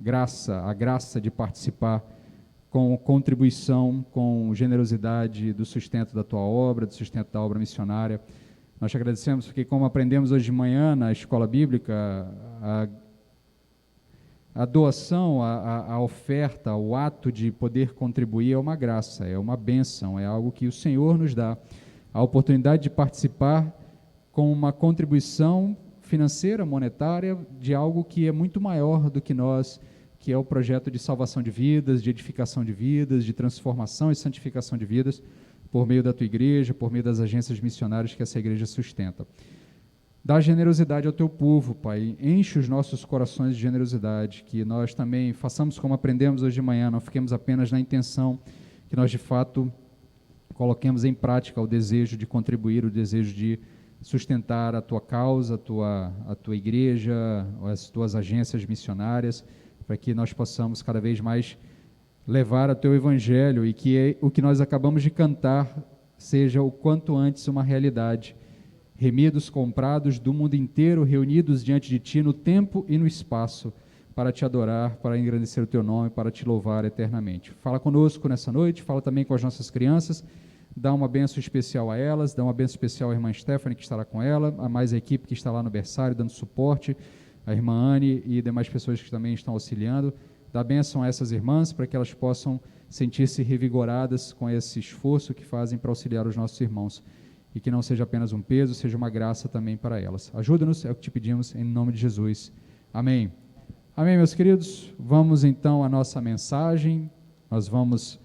a graça de participar com contribuição, com generosidade do sustento da tua obra, do sustento da obra missionária. Nós te agradecemos porque, como aprendemos hoje de manhã na escola bíblica, a doação, a oferta, o ato de poder contribuir é uma graça, é uma bênção, é algo que o Senhor nos dá. A oportunidade de participar com uma contribuição financeira, monetária, de algo que é muito maior do que nós, que é o projeto de salvação de vidas, de edificação de vidas, de transformação e santificação de vidas, por meio da tua igreja, por meio das agências missionárias que essa igreja sustenta. Dá generosidade ao teu povo, Pai, enche os nossos corações de generosidade, que nós também façamos como aprendemos hoje de manhã, não fiquemos apenas na intenção, que nós de fato coloquemos em prática o desejo de contribuir, o desejo de sustentar a tua causa, a tua igreja, as tuas agências missionárias, para que nós possamos cada vez mais levar o teu evangelho e que o que nós acabamos de cantar seja o quanto antes uma realidade. Remidos, comprados do mundo inteiro, reunidos diante de ti no tempo e no espaço, para te adorar, para engrandecer o teu nome, para te louvar eternamente. Fala conosco nessa noite, fala também com as nossas crianças, dá uma bênção especial a elas, dá uma bênção especial à irmã Stephanie, que estará com ela, a mais a equipe que está lá no berçário, dando suporte, a irmã Anne e demais pessoas que também estão auxiliando. Dá bênção a essas irmãs, para que elas possam sentir-se revigoradas com esse esforço que fazem para auxiliar os nossos irmãos. E que não seja apenas um peso, seja uma graça também para elas. Ajuda-nos, é o que te pedimos, em nome de Jesus. Amém. Amém, meus queridos. Vamos então à nossa mensagem. Nós vamos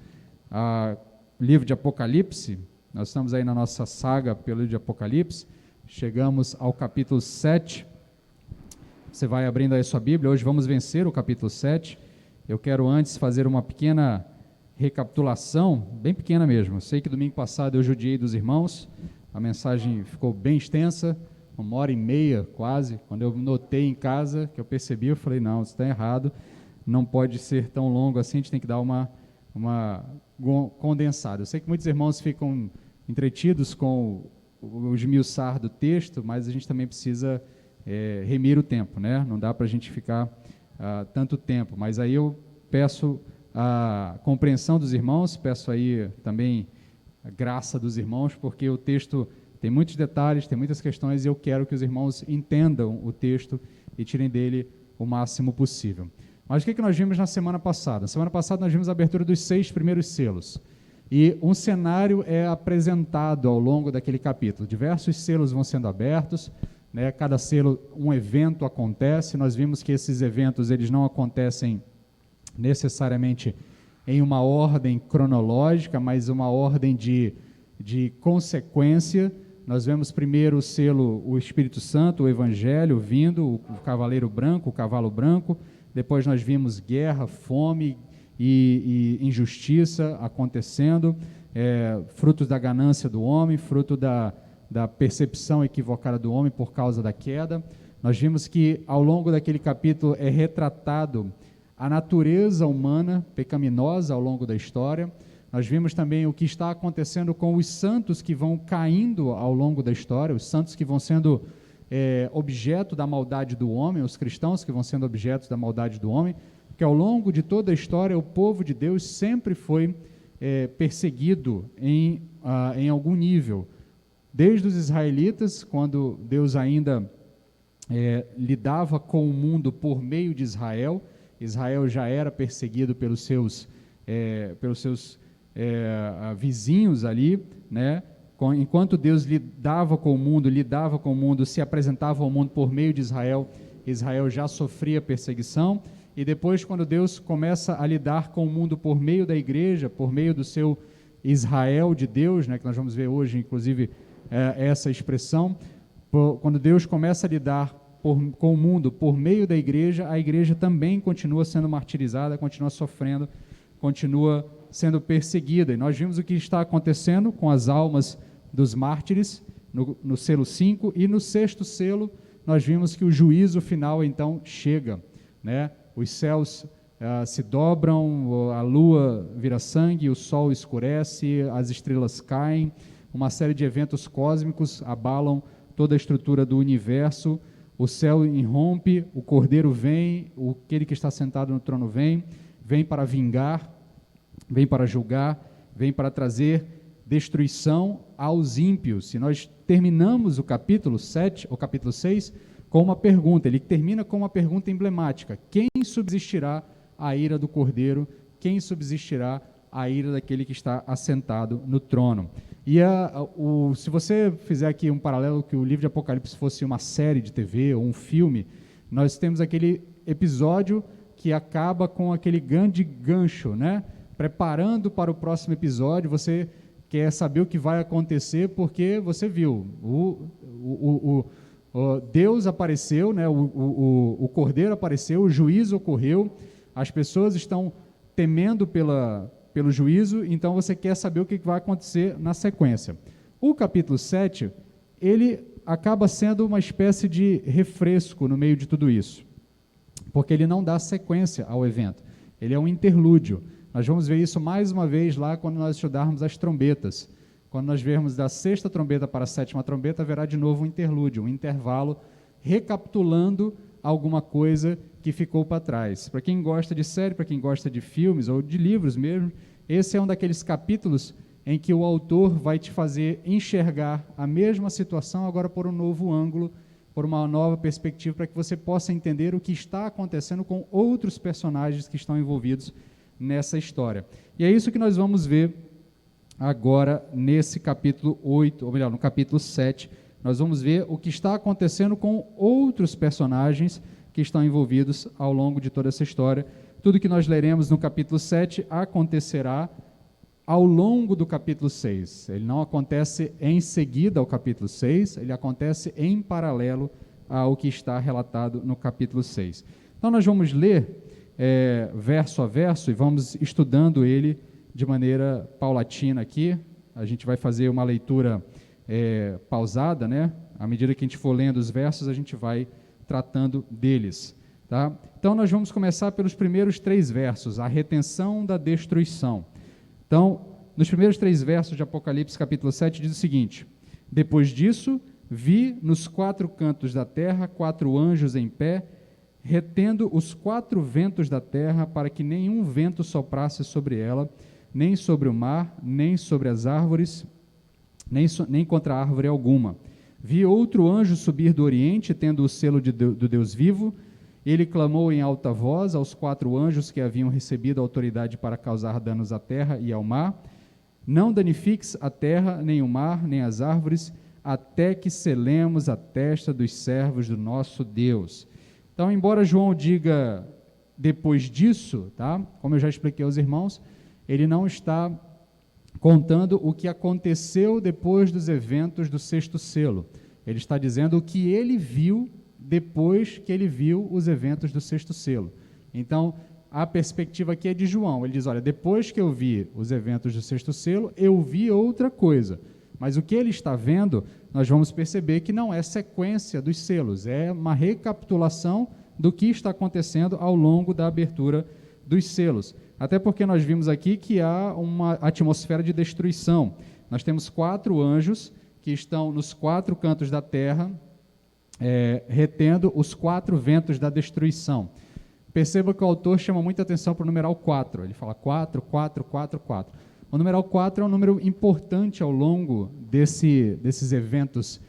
ao livro de Apocalipse. Nós estamos aí na nossa saga pelo livro de Apocalipse. Chegamos ao capítulo 7. Você vai abrindo aí a sua Bíblia. Hoje vamos vencer o capítulo 7. Eu quero antes fazer uma pequena recapitulação, bem pequena mesmo. Eu sei que domingo passado eu judiei dos irmãos, a mensagem ficou bem extensa, 1h30 quase. Quando eu notei em casa, que eu percebi, eu falei, não, isso está errado, não pode ser tão longo assim, a gente tem que dar uma condensada. Eu sei que muitos irmãos ficam entretidos com o esmiuçar do texto, mas a gente também precisa remir o tempo, né? Não dá para a gente ficar tanto tempo, mas aí eu peço a compreensão dos irmãos, peço aí também a graça dos irmãos, porque o texto tem muitos detalhes, tem muitas questões, e eu quero que os irmãos entendam o texto e tirem dele o máximo possível. Mas o que nós vimos na semana passada? Na semana passada nós vimos a abertura dos 6 primeiros selos, e um cenário é apresentado ao longo daquele capítulo. Diversos selos vão sendo abertos, né? Cada selo, um evento acontece. Nós vimos que esses eventos eles não acontecem necessariamente em uma ordem cronológica, mas uma ordem de consequência. Nós vemos primeiro o selo, o Espírito Santo, o Evangelho vindo, o cavaleiro branco, o cavalo branco. Depois nós vimos guerra, fome e injustiça acontecendo, frutos da ganância do homem, fruto da percepção equivocada do homem por causa da queda. Nós vimos que ao longo daquele capítulo é retratado a natureza humana pecaminosa ao longo da história. Nós vimos também o que está acontecendo com os santos que vão caindo ao longo da história, os santos que vão sendo objeto da maldade do homem, os cristãos que vão sendo objetos da maldade do homem, porque ao longo de toda a história o povo de Deus sempre foi perseguido em algum nível. Desde os israelitas, quando Deus ainda lidava com o mundo por meio de Israel, Israel já era perseguido pelos seus vizinhos ali, né? Enquanto Deus lidava com o mundo, se apresentava ao mundo por meio de Israel, Israel já sofria perseguição, e depois quando Deus começa a lidar com o mundo por meio da igreja, por meio do seu Israel de Deus, né? Que nós vamos ver hoje, inclusive, essa expressão, quando Deus começa a lidar com o mundo por meio da igreja, a igreja também continua sendo martirizada, continua sofrendo, continua sendo perseguida. E nós vimos o que está acontecendo com as almas dos mártires no selo 5, e no 6º selo nós vimos que o juízo final então chega, né? Os céus se dobram, a lua vira sangue, o sol escurece, as estrelas caem, uma série de eventos cósmicos abalam toda a estrutura do universo. o céu irrompe, o Cordeiro vem, aquele que está sentado no trono vem para vingar, vem para julgar, vem para trazer destruição aos ímpios. E nós terminamos o capítulo 7, ou capítulo 6, com uma pergunta. Ele termina com uma pergunta emblemática: quem subsistirá à ira do Cordeiro? Quem subsistirá à ira daquele que está assentado no trono? E se você fizer aqui um paralelo, que o livro de Apocalipse fosse uma série de TV ou um filme, nós temos aquele episódio que acaba com aquele grande gancho, né? Preparando para o próximo episódio, você quer saber o que vai acontecer, porque você viu, Deus apareceu, né? O Cordeiro apareceu, o juízo ocorreu, as pessoas estão temendo pelo juízo, então você quer saber o que vai acontecer na sequência. O capítulo 7, ele acaba sendo uma espécie de refresco no meio de tudo isso, porque ele não dá sequência ao evento, ele é um interlúdio. Nós vamos ver isso mais uma vez lá quando nós estudarmos as trombetas. Quando nós vermos da 6ª trombeta para a 7ª trombeta, haverá de novo um interlúdio, um intervalo, recapitulando alguma coisa que ficou para trás. Para quem gosta de série, para quem gosta de filmes ou de livros mesmo, esse é um daqueles capítulos em que o autor vai te fazer enxergar a mesma situação agora por um novo ângulo, por uma nova perspectiva, para que você possa entender o que está acontecendo com outros personagens que estão envolvidos nessa história. E é isso que nós vamos ver agora nesse capítulo 8, ou melhor, no capítulo 7, nós vamos ver o que está acontecendo com outros personagens que estão envolvidos ao longo de toda essa história. Tudo que nós leremos no capítulo 7 acontecerá ao longo do capítulo 6. Ele não acontece em seguida ao capítulo 6, ele acontece em paralelo ao que está relatado no capítulo 6. Então nós vamos ler verso a verso e vamos estudando ele de maneira paulatina aqui. A gente vai fazer uma leitura pausada, né? À medida que a gente for lendo os versos, a gente vai tratando deles, tá? Então nós vamos começar pelos primeiros 3 versos, a retenção da destruição. Então, nos primeiros 3 versos de Apocalipse, capítulo 7, diz o seguinte: depois disso, vi nos 4 cantos da terra 4 anjos em pé, retendo os 4 ventos da terra, para que nenhum vento soprasse sobre ela, nem sobre o mar, nem sobre as árvores, nem contra árvore alguma. Vi outro anjo subir do oriente, tendo o selo do Deus vivo. Ele clamou em alta voz aos 4 anjos que haviam recebido autoridade para causar danos à terra e ao mar: não danifiques a terra, nem o mar, nem as árvores, até que selemos a testa dos servos do nosso Deus. Então, embora João diga depois disso, tá? Como eu já expliquei aos irmãos, ele não está contando o que aconteceu depois dos eventos do 6º selo. Ele está dizendo o que ele viu depois que ele viu os eventos do 6º selo. Então, a perspectiva aqui é de João. Ele diz, olha, depois que eu vi os eventos do 6º selo, eu vi outra coisa. Mas o que ele está vendo, nós vamos perceber que não é sequência dos selos, é uma recapitulação do que está acontecendo ao longo da abertura dos selos. Até porque nós vimos aqui que há uma atmosfera de destruição. Nós temos 4 anjos que estão nos 4 cantos da terra, retendo os 4 ventos da destruição. Perceba que o autor chama muita atenção para o numeral 4. Ele fala 4, 4, 4, 4. O numeral 4 é um número importante ao longo desses eventos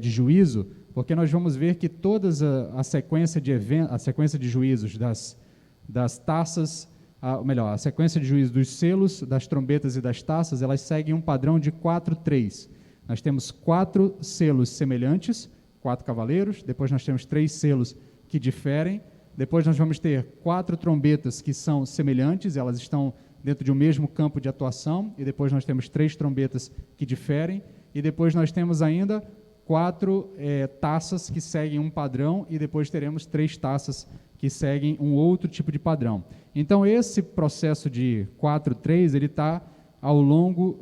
de juízo, porque nós vamos ver que toda a sequência de juízos das taças, a sequência de juízo dos selos, das trombetas e das taças, elas seguem um padrão de 4, 3. Nós temos 4 selos semelhantes, 4 cavaleiros, depois nós temos 3 selos que diferem, depois nós vamos ter 4 trombetas que são semelhantes, elas estão dentro de um mesmo campo de atuação, e depois nós temos 3 trombetas que diferem, e depois nós temos ainda 4 taças que seguem um padrão, e depois teremos 3 taças que seguem um outro tipo de padrão. Então, esse processo de 4, 3, ele está ao longo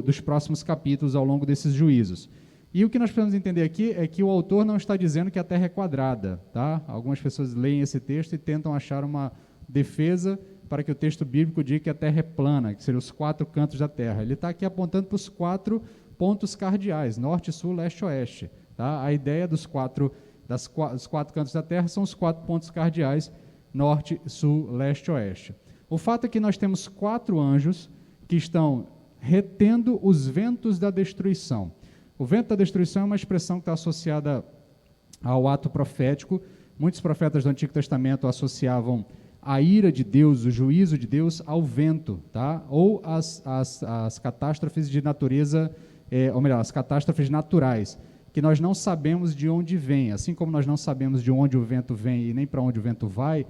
dos próximos capítulos, ao longo desses juízos. E o que nós precisamos entender aqui é que o autor não está dizendo que a Terra é quadrada, tá? Algumas pessoas leem esse texto e tentam achar uma defesa para que o texto bíblico diga que a Terra é plana, que seriam os 4 cantos da Terra. Ele está aqui apontando para os 4 pontos cardeais, norte, sul, leste, oeste. Tá? A ideia das dos 4 cantos da terra são os 4 pontos cardeais, norte, sul, leste, oeste. O fato é que nós temos 4 anjos que estão retendo os ventos da destruição. O vento da destruição é uma expressão que está associada ao ato profético. Muitos profetas do Antigo Testamento associavam a ira de Deus, o juízo de Deus, ao vento, tá? Ou as catástrofes de natureza, ou melhor, as catástrofes naturais, que nós não sabemos de onde vem. Assim como nós não sabemos de onde o vento vem e nem para onde o vento vai,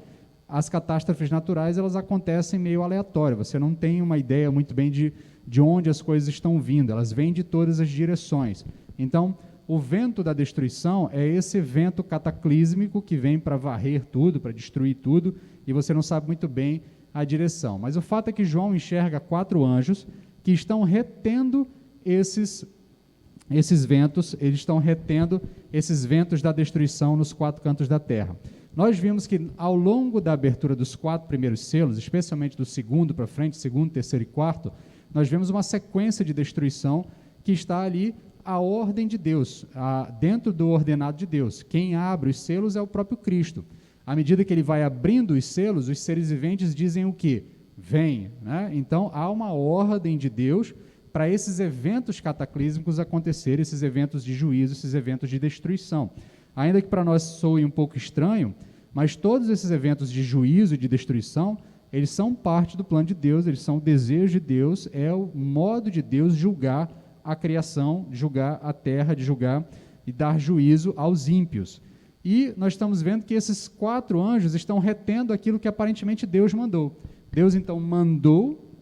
as catástrofes naturais, elas acontecem meio aleatório. Você não tem uma ideia muito bem de onde as coisas estão vindo. Elas vêm de todas as direções. Então, o vento da destruição é esse vento cataclísmico que vem para varrer tudo, para destruir tudo, e você não sabe muito bem a direção. Mas o fato é que João enxerga 4 anjos que estão retendo esses ventos, eles estão retendo esses ventos da destruição nos 4 cantos da terra. Nós vimos que ao longo da abertura dos 4 primeiros selos, especialmente do segundo para frente, segundo, terceiro e quarto, nós vemos uma sequência de destruição que está ali a ordem de Deus, dentro do ordenado de Deus. Quem abre os selos é o próprio Cristo. À medida que ele vai abrindo os selos, os seres viventes dizem o quê? Vem, né? Então há uma ordem de Deus para esses eventos cataclísmicos acontecerem, esses eventos de juízo, esses eventos de destruição. Ainda que para nós soe um pouco estranho, mas todos esses eventos de juízo e de destruição, eles são parte do plano de Deus, eles são o desejo de Deus, é o modo de Deus julgar a criação, de julgar a terra, de julgar e dar juízo aos ímpios. E nós estamos vendo que esses 4 anjos estão retendo aquilo que aparentemente Deus mandou. Deus, então, mandou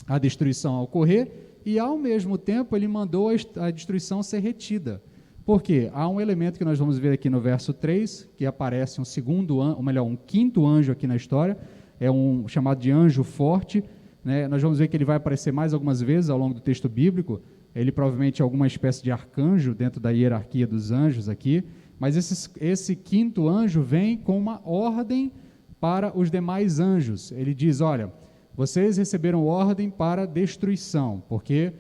a destruição ocorrer e, ao mesmo tempo, ele mandou a destruição ser retida. Por quê? Há um elemento que nós vamos ver aqui no verso 3, que aparece um quinto anjo aqui na história, é um chamado de anjo forte, né? Nós vamos ver que ele vai aparecer mais algumas vezes ao longo do texto bíblico. Ele provavelmente é alguma espécie de arcanjo dentro da hierarquia dos anjos aqui, mas esse quinto anjo vem com uma ordem para os demais anjos. Ele diz, olha, vocês receberam ordem para destruição, porque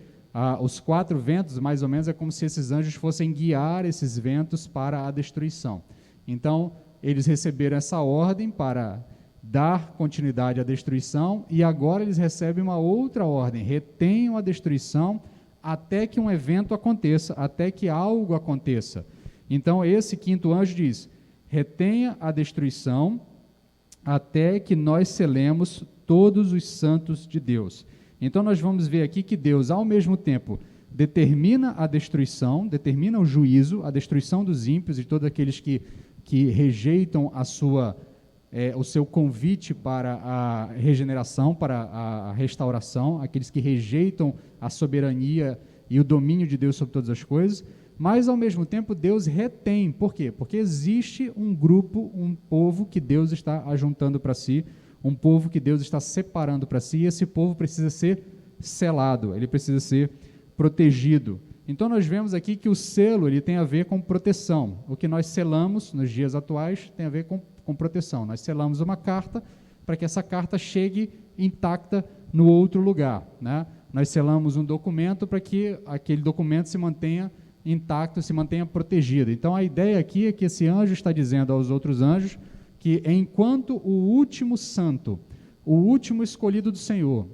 os 4 ventos, mais ou menos, é como se esses anjos fossem guiar esses ventos para a destruição. Então, eles receberam essa ordem para dar continuidade à destruição, e agora eles recebem uma outra ordem: retenham a destruição até que um evento aconteça, até que algo aconteça. Então, esse quinto anjo diz: retenha a destruição até que nós selemos todos os santos de Deus. Então, nós vamos ver aqui que Deus, ao mesmo tempo, determina a destruição, determina o juízo, a destruição dos ímpios e todos aqueles que rejeitam o seu convite para a regeneração, para a restauração, aqueles que rejeitam a soberania e o domínio de Deus sobre todas as coisas, mas, ao mesmo tempo, Deus retém. Por quê? Porque existe um grupo, um povo que Deus está ajuntando para si, um povo que Deus está separando para si, e esse povo precisa ser selado, ele precisa ser protegido. Então, nós vemos aqui que o selo ele tem a ver com proteção. O que nós selamos nos dias atuais tem a ver com proteção. Nós selamos uma carta para que essa carta chegue intacta no outro lugar, né? Nós selamos um documento para que aquele documento se mantenha intacto, se mantenha protegido. Então, a ideia aqui é que esse anjo está dizendo aos outros anjos que enquanto o último santo, o último escolhido do Senhor,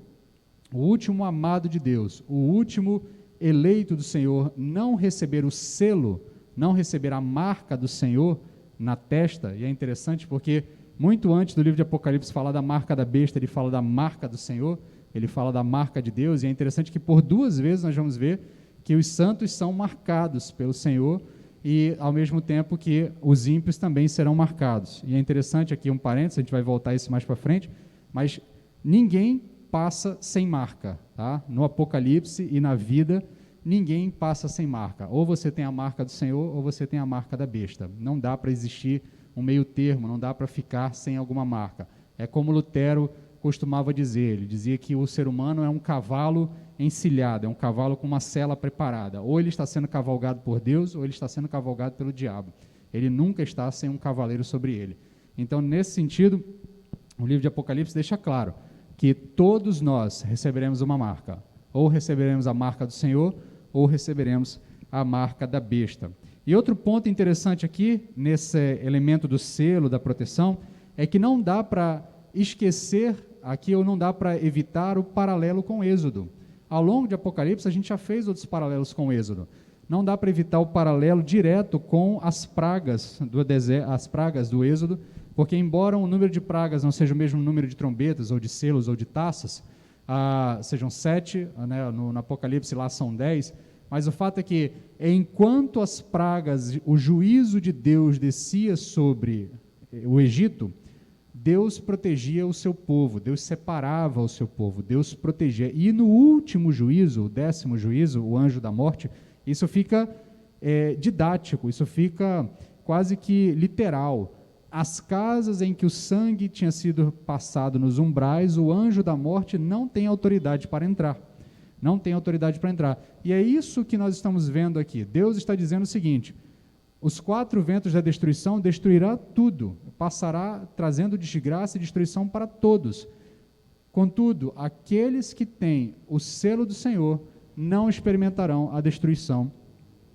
o último amado de Deus, o último eleito do Senhor não receber o selo, não receber a marca do Senhor na testa, e é interessante porque muito antes do livro de Apocalipse falar da marca da besta, ele fala da marca do Senhor, ele fala da marca de Deus, e é interessante que por 2 vezes nós vamos ver que os santos são marcados pelo Senhor, e ao mesmo tempo que os ímpios também serão marcados. E é interessante aqui um parênteses, a gente vai voltar a isso mais para frente, mas ninguém passa sem marca, tá? No Apocalipse e na vida, ninguém passa sem marca. Ou você tem a marca do Senhor, ou você tem a marca da besta. Não dá para existir um meio termo, não dá para ficar sem alguma marca. É como Lutero costumava dizer, ele dizia que o ser humano é um cavalo encilhado, é um cavalo com uma sela preparada. Ou ele está sendo cavalgado por Deus, ou ele está sendo cavalgado pelo diabo. Ele nunca está sem um cavaleiro sobre ele. Então, nesse sentido, o livro de Apocalipse deixa claro que todos nós receberemos uma marca. Ou receberemos a marca do Senhor, ou receberemos a marca da besta. E outro ponto interessante aqui, nesse elemento do selo, da proteção, é que não dá para esquecer aqui, ou não dá para evitar o paralelo com o Êxodo. Ao longo de Apocalipse, a gente já fez outros paralelos com o Êxodo. Não dá para evitar o paralelo direto com as pragas do deserto, as pragas do Êxodo, porque embora o número de pragas não seja o mesmo número de trombetas, ou de selos, ou de taças, sejam 7, né, no Apocalipse lá são 10, mas o fato é que, enquanto as pragas, o juízo de Deus descia sobre o Egito, Deus protegia o seu povo, Deus separava o seu povo, Deus protegia. E no último juízo, o 10º juízo, o anjo da morte, isso fica didático, isso fica quase que literal. As casas em que o sangue tinha sido passado nos umbrais, o anjo da morte não tem autoridade para entrar. Não tem autoridade para entrar. E é isso que nós estamos vendo aqui. Deus está dizendo o seguinte: os 4 ventos da destruição destruirá tudo, passará trazendo desgraça e destruição para todos. Contudo, aqueles que têm o selo do Senhor não experimentarão a destruição,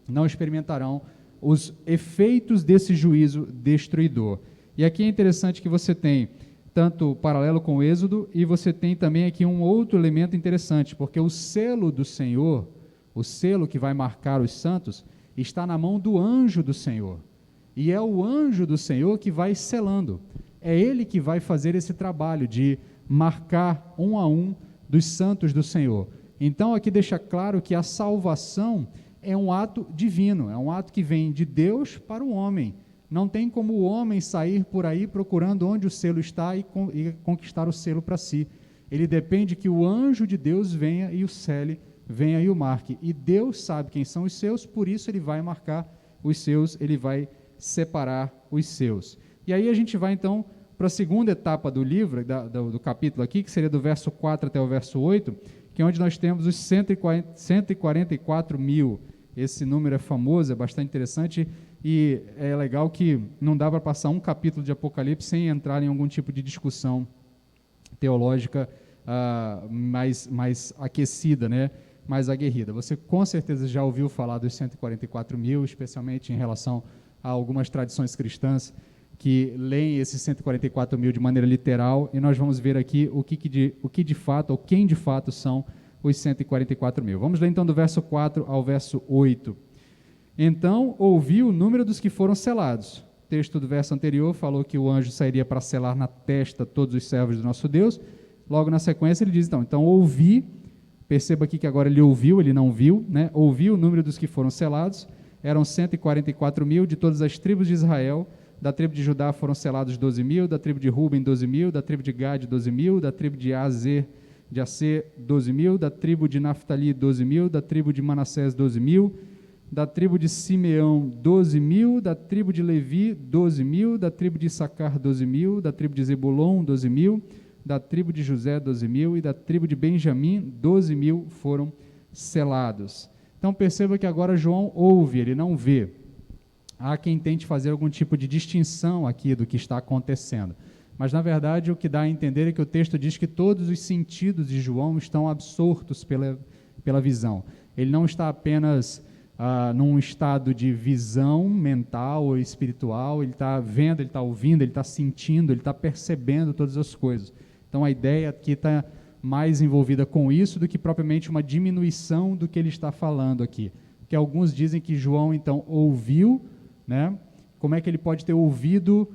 não experimentarão os efeitos desse juízo destruidor. E aqui é interessante que você tem tanto paralelo com o Êxodo, e você tem também aqui um outro elemento interessante, porque o selo do Senhor, o selo que vai marcar os santos, está na mão do anjo do Senhor. E é o anjo do Senhor que vai selando. É ele que vai fazer esse trabalho de marcar um a um dos santos do Senhor. Então aqui deixa claro que a salvação é um ato divino, é um ato que vem de Deus para o homem. Não tem como o homem sair por aí procurando onde o selo está e conquistar o selo para si. Ele depende que o anjo de Deus venha e o sele, venha e o marque. E Deus sabe quem são os seus, por isso ele vai marcar os seus, ele vai separar os seus. E aí a gente vai então para a segunda etapa do livro, do capítulo aqui, que seria do verso 4 até o verso 8, que é onde nós temos os 144 mil. Esse número é famoso, é bastante interessante, e é legal que não dá para passar um capítulo de Apocalipse sem entrar em algum tipo de discussão teológica mais aquecida, né? Mais aguerrida. Você com certeza já ouviu falar dos 144 mil, especialmente em relação a algumas tradições cristãs que leem esses 144 mil de maneira literal, e nós vamos ver aqui o que de fato, ou quem de fato são os 144 mil. Vamos ler então do verso 4 ao verso 8. Então ouvi o número dos que foram selados. O texto do verso anterior falou que o anjo sairia para selar na testa todos os servos do nosso Deus. Logo na sequência ele diz, então ouvi, perceba aqui que agora ele ouviu, ele não viu, né? Ouvi o número dos que foram selados, eram 144 mil de todas as tribos de Israel. Da tribo de Judá foram selados 12 mil, da tribo de Ruben 12 mil, da tribo de Gade 12 mil, da tribo de Aser 12 mil, da tribo de Naftali 12 mil, da tribo de Manassés 12 mil, da tribo de Simeão 12 mil, da tribo de Levi 12 mil, da tribo de Issacar 12 mil, da tribo de Zebulon 12 mil, da tribo de José 12 mil e da tribo de Benjamim 12 mil foram selados. Então perceba que agora João ouve, ele não vê. Há quem tente fazer algum tipo de distinção aqui do que está acontecendo. Mas, na verdade, o que dá a entender é que o texto diz que todos os sentidos de João estão absortos pela visão. Ele não está apenas num estado de visão mental ou espiritual, ele está vendo, ele está ouvindo, ele está sentindo, ele está percebendo todas as coisas. Então, a ideia aqui está mais envolvida com isso do que propriamente uma diminuição do que ele está falando aqui. Porque alguns dizem que João, então, ouviu, né? Como é que ele pode ter ouvido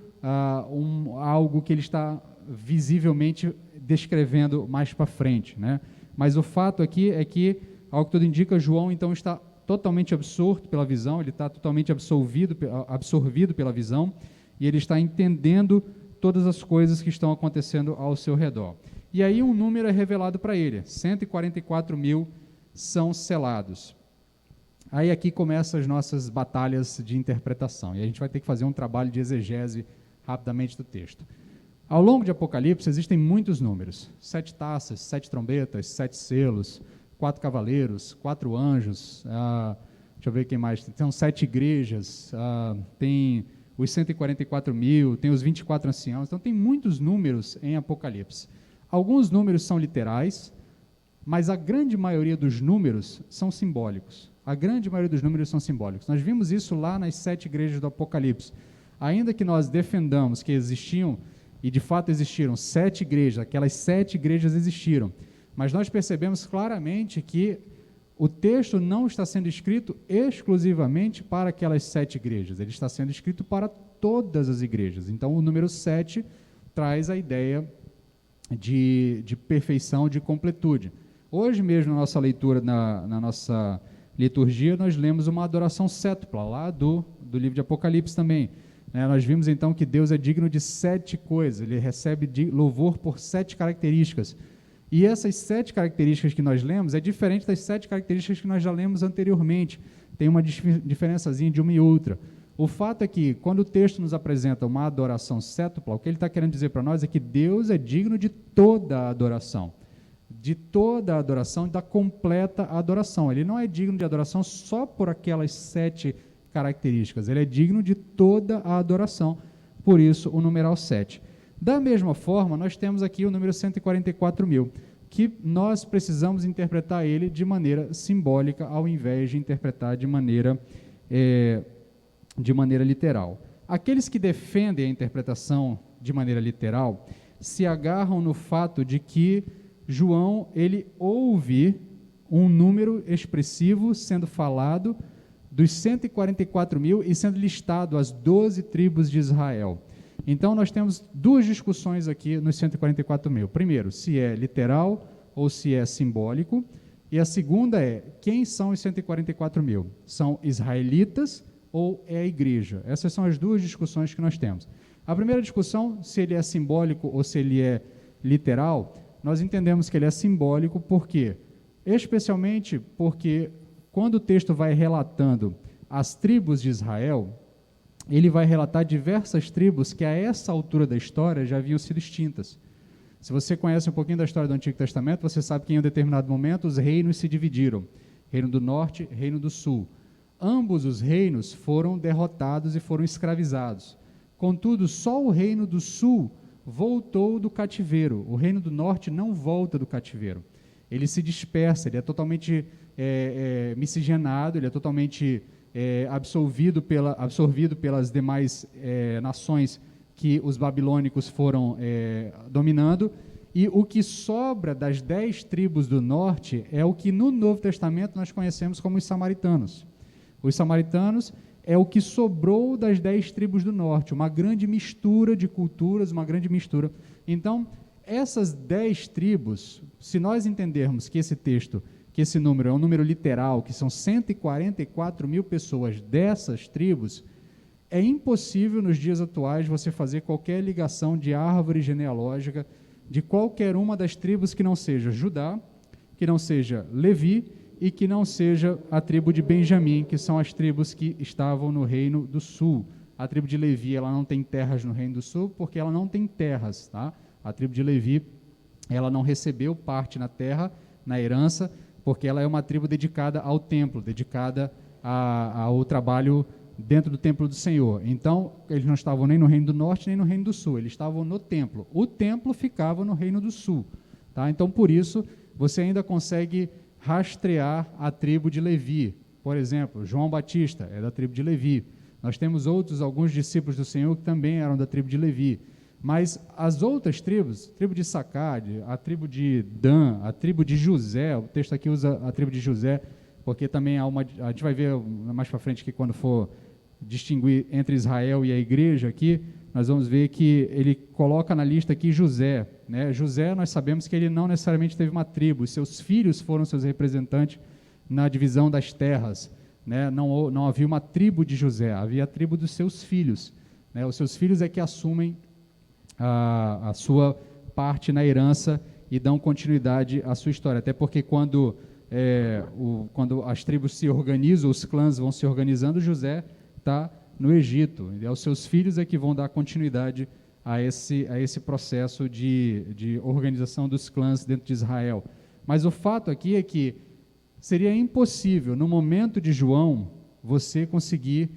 algo que ele está visivelmente descrevendo mais para frente, né? Mas o fato aqui é que, ao que tudo indica, João então está totalmente absorto pela visão, ele está totalmente absorvido pela visão, e ele está entendendo todas as coisas que estão acontecendo ao seu redor. E aí um número é revelado para ele, 144 mil são selados. Aí aqui começam as nossas batalhas de interpretação, e a gente vai ter que fazer um trabalho de exegese rapidamente do texto. Ao longo de Apocalipse existem muitos números, 7 taças, 7 trombetas, 7 selos, 4 cavaleiros, 4 anjos, deixa eu ver quem mais, tem 7 igrejas, tem os 144 mil, tem os 24 anciãos, então tem muitos números em Apocalipse. Alguns números são literais, mas a grande maioria dos números são simbólicos. A grande maioria dos números são simbólicos. Nós vimos isso lá nas 7 igrejas do Apocalipse. Ainda que nós defendamos que existiam, e de fato existiram 7 igrejas, aquelas 7 igrejas existiram, mas nós percebemos claramente que o texto não está sendo escrito exclusivamente para aquelas 7 igrejas, ele está sendo escrito para todas as igrejas. Então, o número 7 traz a ideia de perfeição, de completude. Hoje mesmo, na nossa leitura, na nossa liturgia, nós lemos uma adoração sétupla, lá do livro de Apocalipse também. Nós vimos então que Deus é digno de 7 coisas, ele recebe louvor por 7 características. E essas 7 características que nós lemos é diferente das 7 características que nós já lemos anteriormente. Tem uma diferençazinha de uma e outra. O fato é que, quando o texto nos apresenta uma adoração sétupla, o que ele está querendo dizer para nós é que Deus é digno de toda a adoração. De toda a adoração, da completa adoração. Ele não é digno de adoração só por aquelas 7 características. Ele é digno de toda a adoração. Por isso, o numeral 7. Da mesma forma, nós temos aqui o número 144.000, que nós precisamos interpretar ele de maneira simbólica, ao invés de interpretar de maneira literal. Aqueles que defendem a interpretação de maneira literal se agarram no fato de que João ele ouve um número expressivo sendo falado dos 144.000 e sendo listado as 12 tribos de Israel. Então, nós temos 2 discussões aqui nos 144.000. Primeiro, se é literal ou se é simbólico. E a segunda é, quem são os 144.000? São israelitas ou é a igreja? Essas são as 2 discussões que nós temos. A primeira discussão, se ele é simbólico ou se ele é literal, nós entendemos que ele é simbólico, por quê? Especialmente porque, quando o texto vai relatando as tribos de Israel, ele vai relatar diversas tribos que a essa altura da história já haviam sido extintas. Se você conhece um pouquinho da história do Antigo Testamento, você sabe que em um determinado momento os reinos se dividiram. Reino do Norte, Reino do Sul. Ambos os reinos foram derrotados e foram escravizados. Contudo, só o Reino do Sul voltou do cativeiro. O Reino do Norte não volta do cativeiro. Ele se dispersa, ele é totalmente miscigenado, ele é totalmente absorvido pelas demais nações que os babilônicos foram dominando, e o que sobra das 10 tribos do norte é o que no Novo Testamento nós conhecemos como os samaritanos. Os samaritanos é o que sobrou das 10 tribos do norte, uma grande mistura de culturas, uma grande mistura. Então, essas 10 tribos, se nós entendermos que esse texto, que esse número é um número literal, que são 144.000 pessoas dessas tribos, é impossível nos dias atuais você fazer qualquer ligação de árvore genealógica de qualquer uma das tribos que não seja Judá, que não seja Levi e que não seja a tribo de Benjamim, que são as tribos que estavam no Reino do Sul. A tribo de Levi, ela não tem terras no Reino do Sul porque ela não tem terras, tá? A tribo de Levi, ela não recebeu parte na terra, na herança, porque ela é uma tribo dedicada ao templo, dedicada ao trabalho dentro do templo do Senhor. Então, eles não estavam nem no Reino do Norte, nem no Reino do Sul, eles estavam no templo. O templo ficava no Reino do Sul, tá? Então, por isso, você ainda consegue rastrear a tribo de Levi. Por exemplo, João Batista é da tribo de Levi. Nós temos alguns discípulos do Senhor que também eram da tribo de Levi. Mas as outras tribos, a tribo de Sacar, a tribo de Dan, a tribo de José, o texto aqui usa a tribo de José, porque também a gente vai ver mais para frente que quando for distinguir entre Israel e a igreja aqui, nós vamos ver que ele coloca na lista aqui José, né? José, nós sabemos que ele não necessariamente teve uma tribo, seus filhos foram seus representantes na divisão das terras, né? Não havia uma tribo de José, havia a tribo dos seus filhos, né? Os seus filhos é que assumem a sua parte na herança e dão continuidade à sua história, até porque quando as tribos se organizam, os clãs vão se organizando, José está no Egito, e os seus filhos é que vão dar continuidade a esse processo de organização dos clãs dentro de Israel. Mas o fato aqui é que seria impossível, no momento de João, você conseguir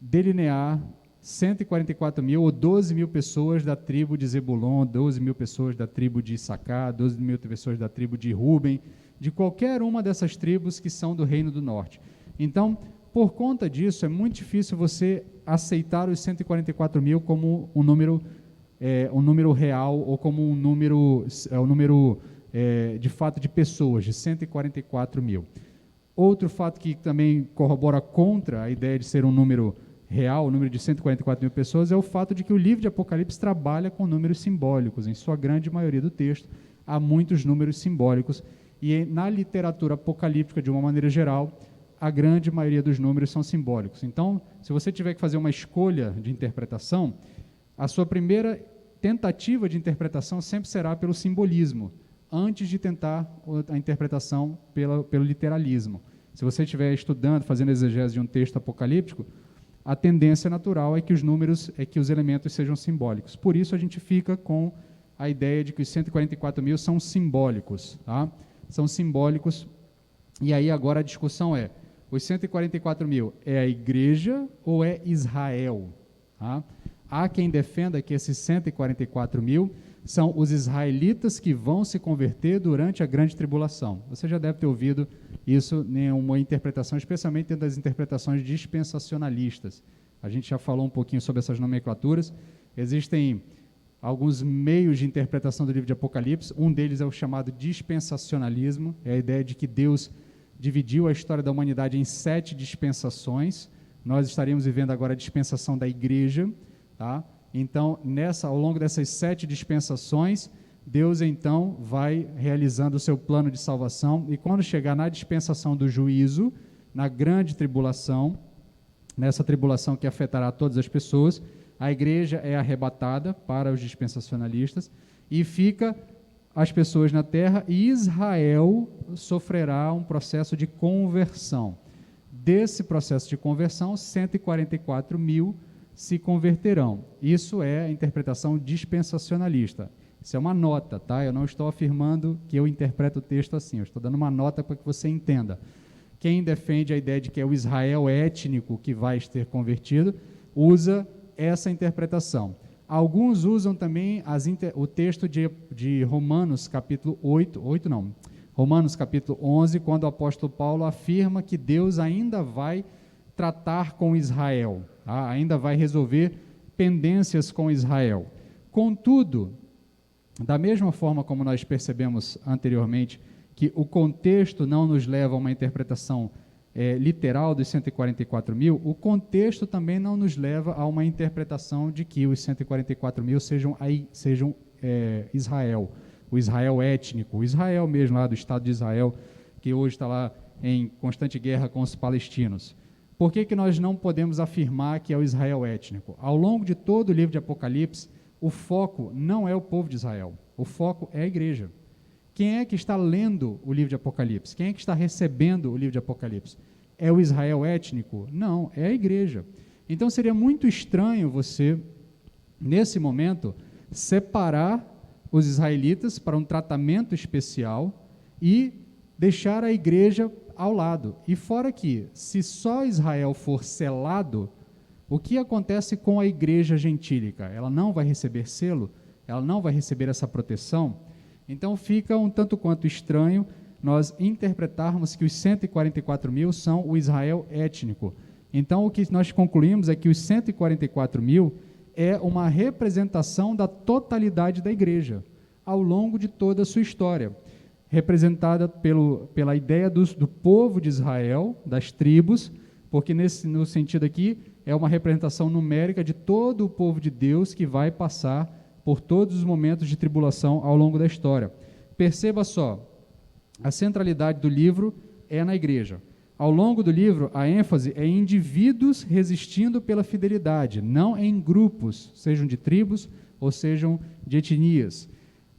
delinear 144.000 ou 12.000 pessoas da tribo de Zebulon, 12.000 pessoas da tribo de Issacar, 12.000 pessoas da tribo de Ruben, de qualquer uma dessas tribos que são do Reino do Norte. Então, por conta disso, é muito difícil você aceitar os 144 mil como um número real ou como um número de fato de pessoas, de 144 mil. Outro fato que também corrobora contra a ideia de ser um número real, o número de 144 mil pessoas, é o fato de que o livro de Apocalipse trabalha com números simbólicos. Em sua grande maioria do texto, há muitos números simbólicos. E na literatura apocalíptica, de uma maneira geral, a grande maioria dos números são simbólicos. Então, se você tiver que fazer uma escolha de interpretação, a sua primeira tentativa de interpretação sempre será pelo simbolismo, antes de tentar a interpretação pelo literalismo. Se você estiver estudando, fazendo exegese de um texto apocalíptico, a tendência natural é que os elementos sejam simbólicos. Por isso a gente fica com a ideia de que os 144 mil são simbólicos, tá? São simbólicos, e aí agora a discussão é, os 144 mil é a igreja ou é Israel? Tá? Há quem defenda que esses 144 mil são os israelitas que vão se converter durante a grande tribulação. Você já deve ter ouvido isso em uma interpretação, especialmente dentro das interpretações dispensacionalistas. A gente já falou um pouquinho sobre essas nomenclaturas. Existem alguns meios de interpretação do livro de Apocalipse. Um deles é o chamado dispensacionalismo, é a ideia de que Deus dividiu a história da humanidade em 7 dispensações. Nós estaríamos vivendo agora a dispensação da igreja, tá? Então, ao longo dessas 7 dispensações, Deus então vai realizando o seu plano de salvação, e quando chegar na dispensação do juízo, na grande tribulação, nessa tribulação que afetará todas as pessoas, a igreja é arrebatada para os dispensacionalistas, e fica as pessoas na terra, e Israel sofrerá um processo de conversão. Desse processo de conversão, 144 mil se converterão. Isso é a interpretação dispensacionalista. Isso é uma nota, tá? Eu não estou afirmando que eu interpreto o texto assim, eu estou dando uma nota para que você entenda. Quem defende a ideia de que é o Israel étnico que vai ser convertido, usa essa interpretação. Alguns usam também o texto de Romanos capítulo 8, Romanos capítulo 11, quando o apóstolo Paulo afirma que Deus ainda vai tratar com Israel, tá? Ainda vai resolver pendências com Israel. Contudo, da mesma forma como nós percebemos anteriormente que o contexto não nos leva a uma interpretação literal dos 144 mil, o contexto também não nos leva a uma interpretação de que os 144 mil sejam Israel, o Israel étnico, o Israel mesmo lá do Estado de Israel, que hoje está lá em constante guerra com os palestinos. Por que nós não podemos afirmar que é o Israel étnico? Ao longo de todo o livro de Apocalipse, o foco não é o povo de Israel, o foco é a igreja. Quem é que está lendo o livro de Apocalipse? Quem é que está recebendo o livro de Apocalipse? É o Israel étnico? Não, é a igreja. Então seria muito estranho você, nesse momento, separar os israelitas para um tratamento especial e deixar a igreja ao lado. E fora que, se só Israel for selado, o que acontece com a igreja gentílica? Ela não vai receber selo? Ela não vai receber essa proteção? Então fica um tanto quanto estranho nós interpretarmos que os 144 mil são o Israel étnico. Então o que nós concluímos é que os 144 mil é uma representação da totalidade da igreja, ao longo de toda a sua história, representada pela ideia do povo de Israel, das tribos, porque no sentido aqui é uma representação numérica de todo o povo de Deus que vai passar por todos os momentos de tribulação ao longo da história. Perceba só, a centralidade do livro é na igreja. Ao longo do livro, a ênfase é em indivíduos resistindo pela fidelidade, não em grupos, sejam de tribos ou sejam de etnias.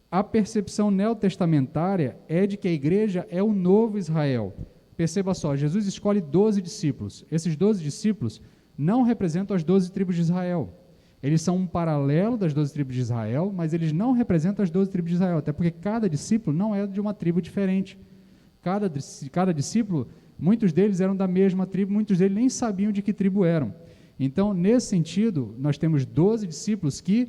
A percepção neotestamentária é de que a igreja é o novo Israel. Perceba só, Jesus escolhe 12 discípulos. Esses 12 discípulos não representam as 12 tribos de Israel. Eles são um paralelo das 12 tribos de Israel, mas eles não representam as 12 tribos de Israel, até porque cada discípulo não é de uma tribo diferente. Cada discípulo, muitos deles eram da mesma tribo, muitos deles nem sabiam de que tribo eram. Então, nesse sentido, nós temos 12 discípulos que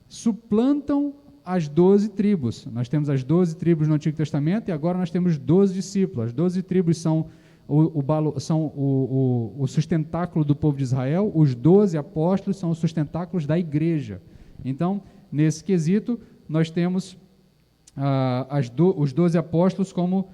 suplantam as 12 tribos. Nós temos as 12 tribos no Antigo Testamento e agora nós temos 12 discípulos. As 12 tribos são são o sustentáculo do povo de Israel, os 12 apóstolos são os sustentáculos da igreja. Então, nesse quesito, nós temos os 12 apóstolos como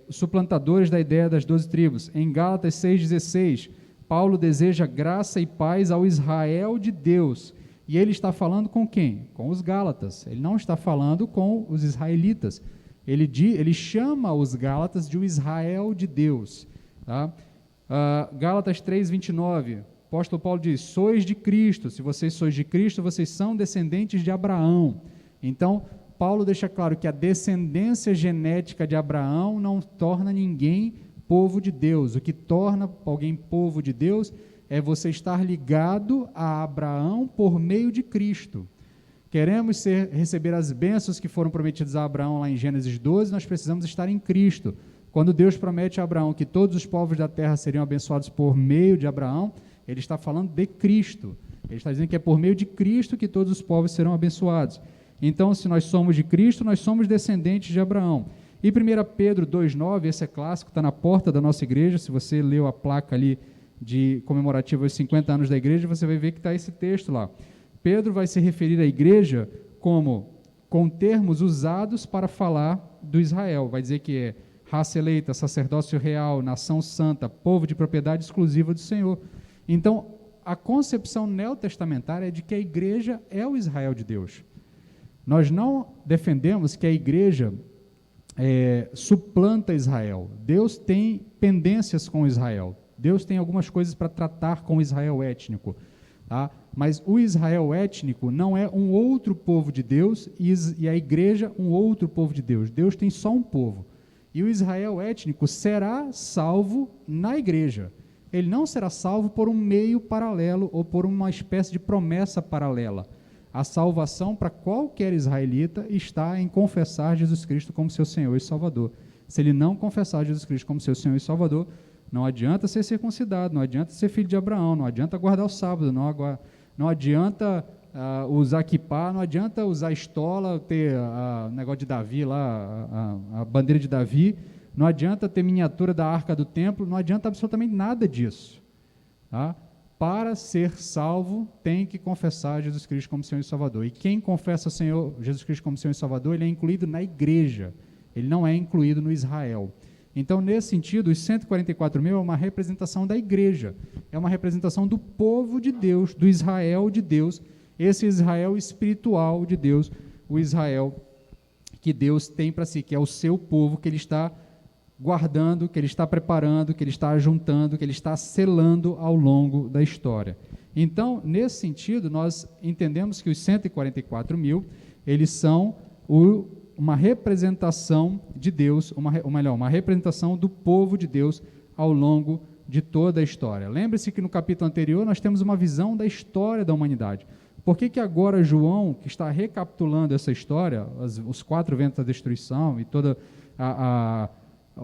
suplantadores da ideia das 12 tribos. Em Gálatas 6,16, Paulo deseja graça e paz ao Israel de Deus. E ele está falando com quem? Com os Gálatas. Ele não está falando com os israelitas. Ele chama os Gálatas de o Israel de Deus. Tá? Gálatas 3,29, o apóstolo Paulo diz: sois de Cristo. Se vocês sois de Cristo, vocês são descendentes de Abraão. Então, Paulo deixa claro que a descendência genética de Abraão não torna ninguém povo de Deus. O que torna alguém povo de Deus é você estar ligado a Abraão por meio de Cristo. Queremos receber as bênçãos que foram prometidas a Abraão lá em Gênesis 12, nós precisamos estar em Cristo. Quando Deus promete a Abraão que todos os povos da terra seriam abençoados por meio de Abraão, ele está falando de Cristo. Ele está dizendo que é por meio de Cristo que todos os povos serão abençoados. Então, se nós somos de Cristo, nós somos descendentes de Abraão. E 1 Pedro 2,9, esse é clássico, está na porta da nossa igreja. Se você leu a placa ali de comemorativa aos 50 anos da igreja, você vai ver que está esse texto lá. Pedro vai se referir à igreja com termos usados para falar do Israel. Vai dizer que é raça eleita, sacerdócio real, nação santa, povo de propriedade exclusiva do Senhor. Então, a concepção neotestamentária é de que a igreja é o Israel de Deus. Nós não defendemos que a igreja suplanta Israel. Deus tem pendências com Israel. Deus tem algumas coisas para tratar com o Israel étnico. Tá? Mas o Israel étnico não é um outro povo de Deus e a igreja um outro povo de Deus. Deus tem só um povo. E o Israel étnico será salvo na igreja. Ele não será salvo por um meio paralelo ou por uma espécie de promessa paralela. A salvação para qualquer israelita está em confessar Jesus Cristo como seu Senhor e Salvador. Se ele não confessar Jesus Cristo como seu Senhor e Salvador, não adianta ser circuncidado, não adianta ser filho de Abraão, não adianta guardar o sábado, não adianta usar quipá, não adianta usar estola, ter negócio de Davi lá, a bandeira de Davi, não adianta ter miniatura da arca do templo, não adianta absolutamente nada disso. Tá? Para ser salvo, tem que confessar Jesus Cristo como Senhor e Salvador. E quem confessa o Senhor Jesus Cristo como Senhor e Salvador, ele é incluído na igreja, ele não é incluído no Israel. Então, nesse sentido, os 144 mil é uma representação da igreja, é uma representação do povo de Deus, do Israel de Deus, esse Israel espiritual de Deus, o Israel que Deus tem para si, que é o seu povo, que ele está guardando, que ele está preparando, que ele está ajuntando, que ele está selando ao longo da história. Então, nesse sentido, nós entendemos que os 144 mil, eles são uma representação de Deus, uma representação do povo de Deus ao longo de toda a história. Lembre-se que no capítulo anterior nós temos uma visão da história da humanidade. Por que agora João, que está recapitulando essa história, os 4 ventos da destruição e toda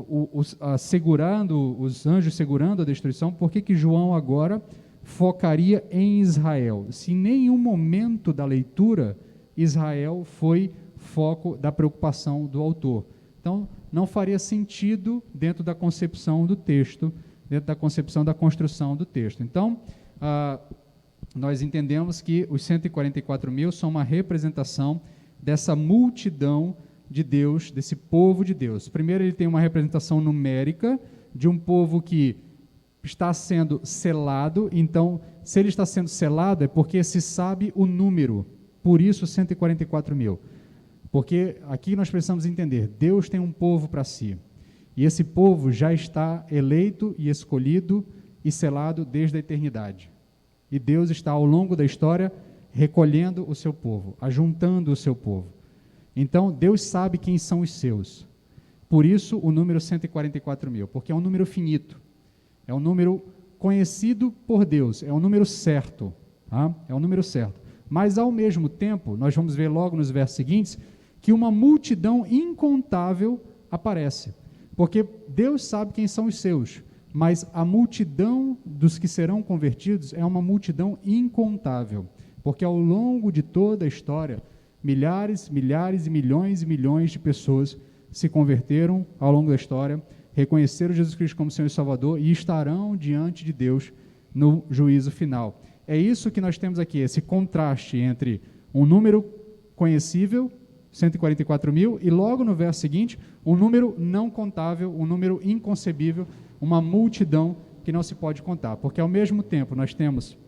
os anjos segurando a destruição, por que João agora focaria em Israel? Se em nenhum momento da leitura Israel foi foco da preocupação do autor. Então, não faria sentido dentro da concepção do texto, dentro da concepção da construção do texto. Então, nós entendemos que os 144 mil são uma representação dessa multidão de Deus, desse povo de Deus. Primeiro, ele tem uma representação numérica de um povo que está sendo selado. Então, se ele está sendo selado, é porque se sabe o número. Por isso, 144 mil. Porque aqui nós precisamos entender, Deus tem um povo para si, e esse povo já está eleito e escolhido e selado desde a eternidade. E Deus está ao longo da história recolhendo o seu povo, ajuntando o seu povo. Então, Deus sabe quem são os seus. Por isso, o número 144 mil, porque é um número finito, é um número conhecido por Deus, é um número certo, tá? É um número certo. Mas, ao mesmo tempo, nós vamos ver logo nos versos seguintes, que uma multidão incontável aparece, porque Deus sabe quem são os seus, mas a multidão dos que serão convertidos é uma multidão incontável, porque ao longo de toda a história, milhares e milhões de pessoas se converteram ao longo da história, reconheceram Jesus Cristo como Senhor e Salvador e estarão diante de Deus no juízo final. É isso que nós temos aqui, esse contraste entre um número conhecível, 144 mil, e logo no verso seguinte, um número não contável, um número inconcebível, uma multidão que não se pode contar. Porque ao mesmo tempo nós temos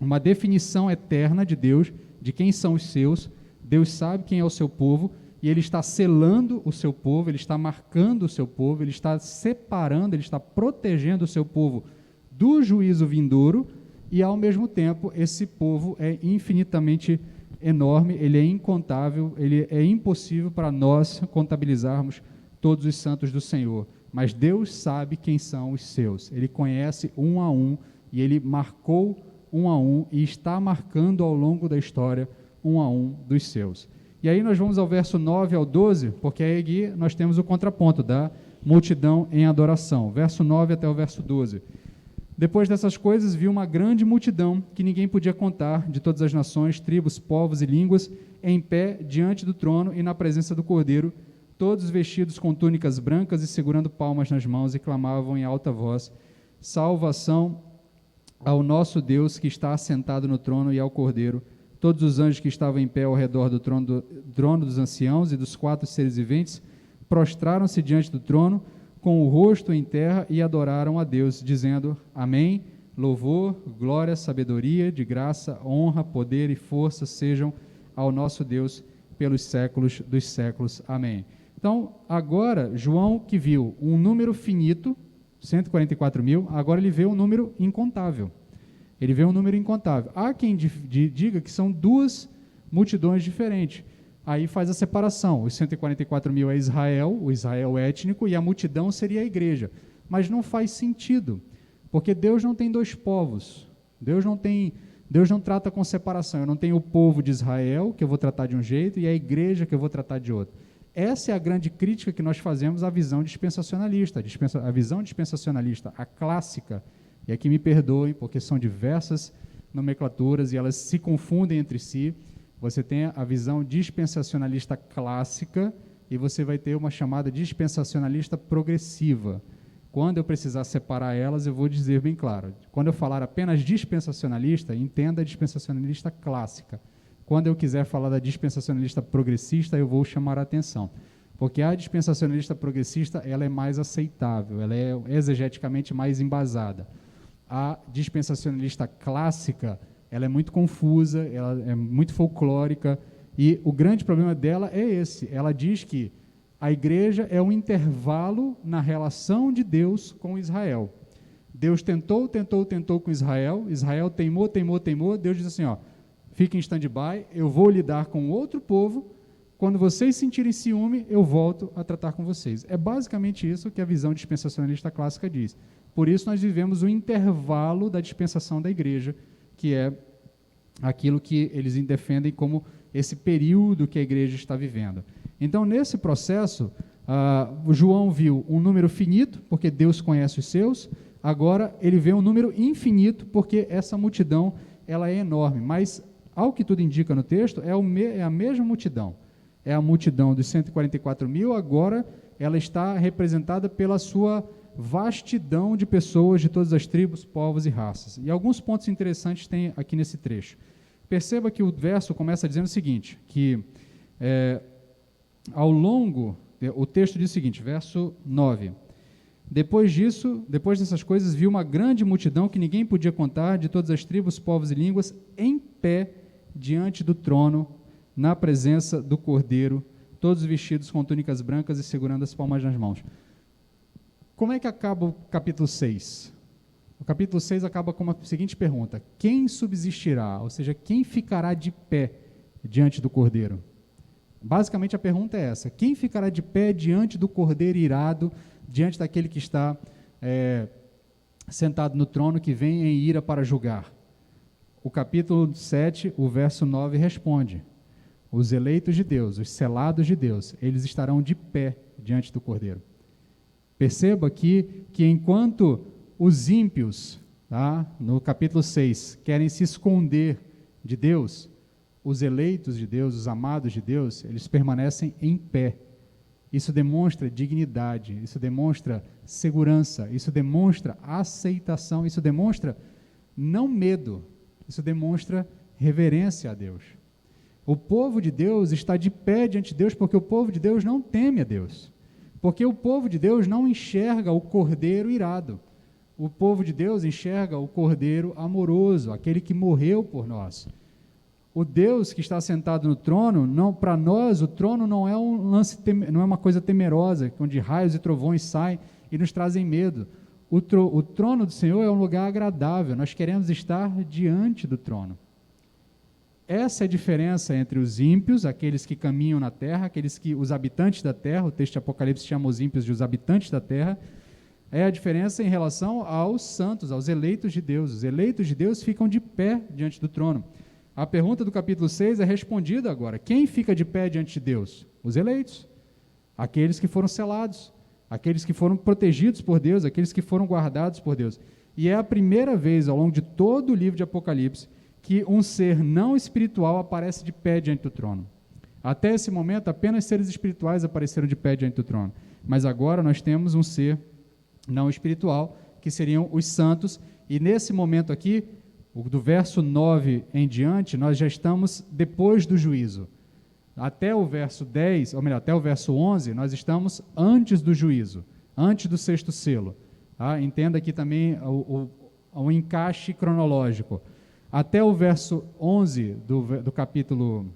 uma definição eterna de Deus, de quem são os seus, Deus sabe quem é o seu povo, e Ele está selando o seu povo, Ele está marcando o seu povo, Ele está separando, Ele está protegendo o seu povo do juízo vindouro, e ao mesmo tempo esse povo é infinitamente enorme, ele é incontável, ele é impossível para nós contabilizarmos todos os santos do Senhor, mas Deus sabe quem são os seus, Ele conhece um a um, e Ele marcou um a um, e está marcando ao longo da história um a um dos seus. E aí nós vamos ao verso 9 ao 12, porque aí aqui nós temos o contraponto da multidão em adoração, verso 9 até o verso 12. Depois dessas coisas, viu uma grande multidão, que ninguém podia contar, de todas as nações, tribos, povos e línguas, em pé diante do trono e na presença do Cordeiro, todos vestidos com túnicas brancas e segurando palmas nas mãos, e clamavam em alta voz: salvação ao nosso Deus que está assentado no trono e ao Cordeiro. Todos os anjos que estavam em pé ao redor do trono dos anciãos e dos 4 seres viventes prostraram-se diante do trono, com o rosto em terra, e adoraram a Deus, dizendo: Amém, louvor, glória, sabedoria, de graça, honra, poder e força sejam ao nosso Deus pelos séculos dos séculos. Amém. Então, agora, João, que viu um número finito, 144 mil, agora ele vê um número incontável. Ele vê um número incontável. Há quem diga que são duas multidões diferentes. Aí faz a separação. Os 144 mil é Israel, o Israel étnico, e a multidão seria a igreja. Mas não faz sentido, porque Deus não tem dois povos. Deus não trata com separação. Eu não tenho o povo de Israel, que eu vou tratar de um jeito, e a igreja, que eu vou tratar de outro. Essa é a grande crítica que nós fazemos à visão dispensacionalista. A visão dispensacionalista, a clássica, e aqui me perdoem, porque são diversas nomenclaturas e elas se confundem entre si. Você tem a visão dispensacionalista clássica e você vai ter uma chamada dispensacionalista progressiva. Quando eu precisar separar elas, eu vou dizer bem claro. Quando eu falar apenas dispensacionalista, entenda a dispensacionalista clássica. Quando eu quiser falar da dispensacionalista progressista, eu vou chamar a atenção. Porque a dispensacionalista progressista, ela é mais aceitável, ela é exegeticamente mais embasada. A dispensacionalista clássica, ela é muito confusa, ela é muito folclórica, e o grande problema dela é esse. Ela diz que a igreja é um intervalo na relação de Deus com Israel. Deus tentou com Israel, Israel teimou, Deus diz assim, fiquem em stand-by, eu vou lidar com outro povo, quando vocês sentirem ciúme, eu volto a tratar com vocês. É basicamente isso que a visão dispensacionalista clássica diz. Por isso nós vivemos o intervalo da dispensação da igreja, que é aquilo que eles defendem como esse período que a igreja está vivendo. Então, nesse processo, o João viu um número finito, porque Deus conhece os seus, agora ele vê um número infinito, porque essa multidão ela é enorme, mas, ao que tudo indica no texto, é a mesma multidão. É a multidão dos 144 mil, agora ela está representada pela sua vastidão de pessoas de todas as tribos, povos e raças. E alguns pontos interessantes tem aqui nesse trecho. Perceba que o verso começa dizendo o seguinte, que o texto diz o seguinte, verso 9: depois dessas coisas, viu uma grande multidão que ninguém podia contar, de todas as tribos, povos e línguas, em pé diante do trono, na presença do Cordeiro, todos vestidos com túnicas brancas e segurando as palmas nas mãos. Como é que acaba o capítulo 6? O capítulo 6 acaba com a seguinte pergunta: quem subsistirá? Ou seja, quem ficará de pé diante do Cordeiro? Basicamente a pergunta é essa: quem ficará de pé diante do Cordeiro irado, diante daquele que está sentado no trono, que vem em ira para julgar? O capítulo 7, o verso 9 responde: os eleitos de Deus, os selados de Deus, eles estarão de pé diante do Cordeiro. Perceba aqui que enquanto os ímpios, no capítulo 6, querem se esconder de Deus, os eleitos de Deus, os amados de Deus, eles permanecem em pé Isso demonstra dignidade, isso demonstra segurança, isso demonstra aceitação, isso demonstra não medo, isso demonstra reverência a Deus. O povo de Deus está de pé diante de Deus porque o povo de Deus não teme a Deus. Porque o povo de Deus não enxerga o cordeiro irado. O povo de Deus enxerga o cordeiro amoroso, aquele que morreu por nós. O Deus que está sentado no trono, não, para nós, o trono não é não é uma coisa temerosa, onde raios e trovões saem e nos trazem medo. O trono do Senhor é um lugar agradável, nós queremos estar diante do trono. Essa é a diferença entre os ímpios, aqueles que caminham na terra, os habitantes da terra, o texto de Apocalipse chama os ímpios de os habitantes da terra, é a diferença em relação aos santos, aos eleitos de Deus. Os eleitos de Deus ficam de pé diante do trono. A pergunta do capítulo 6 é respondida agora. Quem fica de pé diante de Deus? Os eleitos, aqueles que foram selados, aqueles que foram protegidos por Deus, aqueles que foram guardados por Deus. E é a primeira vez ao longo de todo o livro de Apocalipse que um ser não espiritual aparece de pé diante do trono. Até esse momento, apenas seres espirituais apareceram de pé diante do trono. Mas agora nós temos um ser não espiritual, que seriam os santos, e nesse momento aqui, do verso 9 em diante, nós já estamos depois do juízo. Até o verso 10, ou melhor, até o verso 11, nós estamos antes do juízo, antes do sexto selo. Tá? Entenda aqui também o encaixe cronológico. Até o verso 11 do capítulo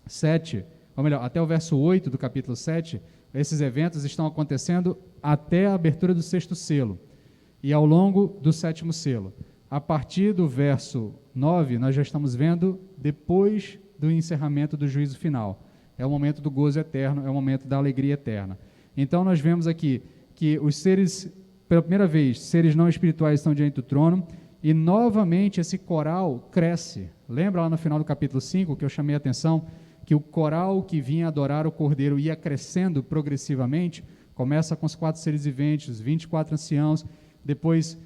7, ou melhor, até o verso 8 do capítulo 7, esses eventos estão acontecendo até a abertura do sexto selo e ao longo do sétimo selo. A partir do verso 9, nós já estamos vendo depois do encerramento do juízo final. É o momento do gozo eterno, é o momento da alegria eterna. Então, nós vemos aqui que os seres, pela primeira vez, seres não espirituais estão diante do trono, e novamente esse coral cresce. Lembra lá no final do capítulo 5 que eu chamei a atenção que o coral que vinha adorar o Cordeiro ia crescendo progressivamente? Começa com os 4 seres viventes, os 24 anciãos, depois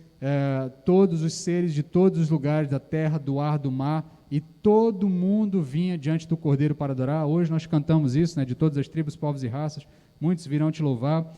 todos os seres de todos os lugares da terra, do ar, do mar, e todo mundo vinha diante do Cordeiro para adorar. Hoje nós cantamos isso, né, de todas as tribos, povos e raças, muitos virão te louvar.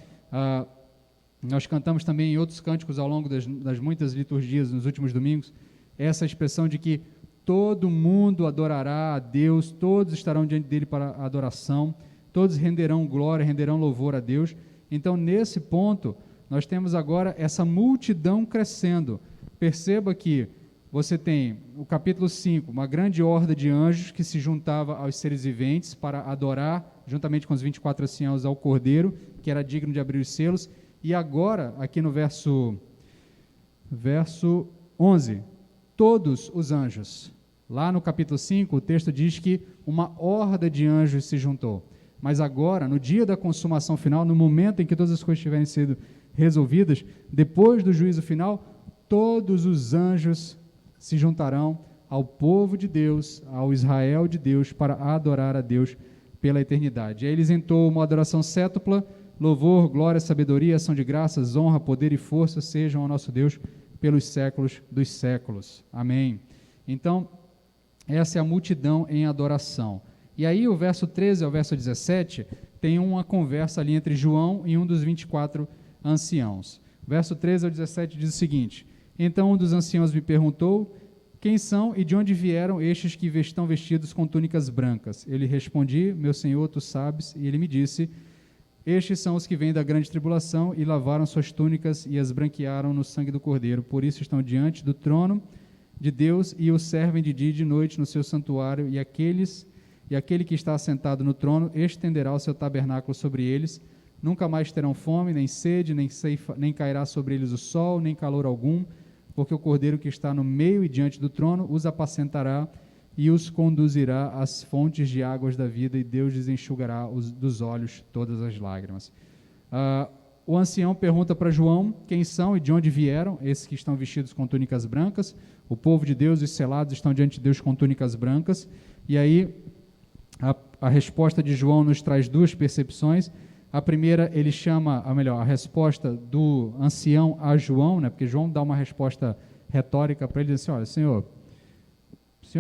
Nós cantamos também em outros cânticos ao longo das muitas liturgias nos últimos domingos, essa expressão de que todo mundo adorará a Deus, todos estarão diante dele para a adoração, todos renderão glória, renderão louvor a Deus. Então, nesse ponto, nós temos agora essa multidão crescendo. Perceba que você tem o capítulo 5, uma grande horda de anjos que se juntava aos seres viventes para adorar, juntamente com os 24 anciãos, ao Cordeiro, que era digno de abrir os selos. E agora, aqui no verso 11, todos os anjos. Lá no capítulo 5, o texto diz que uma horda de anjos se juntou. Mas agora, no dia da consumação final, no momento em que todas as coisas tiverem sido resolvidas, depois do juízo final, todos os anjos se juntarão ao povo de Deus, ao Israel de Deus, para adorar a Deus pela eternidade. E aí eles entoam uma adoração cétupla: louvor, glória, sabedoria, ação de graças, honra, poder e força sejam ao nosso Deus pelos séculos dos séculos. Amém. Então, essa é a multidão em adoração. E aí o verso 13 ao verso 17 tem uma conversa ali entre João e um dos 24 anciãos. Verso 13 ao 17 diz o seguinte: então um dos anciãos me perguntou: quem são e de onde vieram estes que estão vestidos com túnicas brancas? Ele respondi: meu senhor, tu sabes. E ele me disse: estes são os que vêm da grande tribulação e lavaram suas túnicas e as branquearam no sangue do Cordeiro. Por isso estão diante do trono de Deus e o servem de dia e de noite no seu santuário, e aquele que está assentado no trono estenderá o seu tabernáculo sobre eles. Nunca mais terão fome, nem sede, nem cairá sobre eles o sol, nem calor algum, porque o Cordeiro que está no meio e diante do trono os apacentará e os conduzirá às fontes de águas da vida, e Deus lhes enxugará dos olhos todas as lágrimas. O ancião pergunta para João quem são e de onde vieram esses que estão vestidos com túnicas brancas. O povo de Deus, os selados, estão diante de Deus com túnicas brancas. E aí a resposta de João nos traz duas percepções. A primeira, ele chama, a resposta do ancião a João, né, porque João dá uma resposta retórica para ele, diz assim: olha, Senhor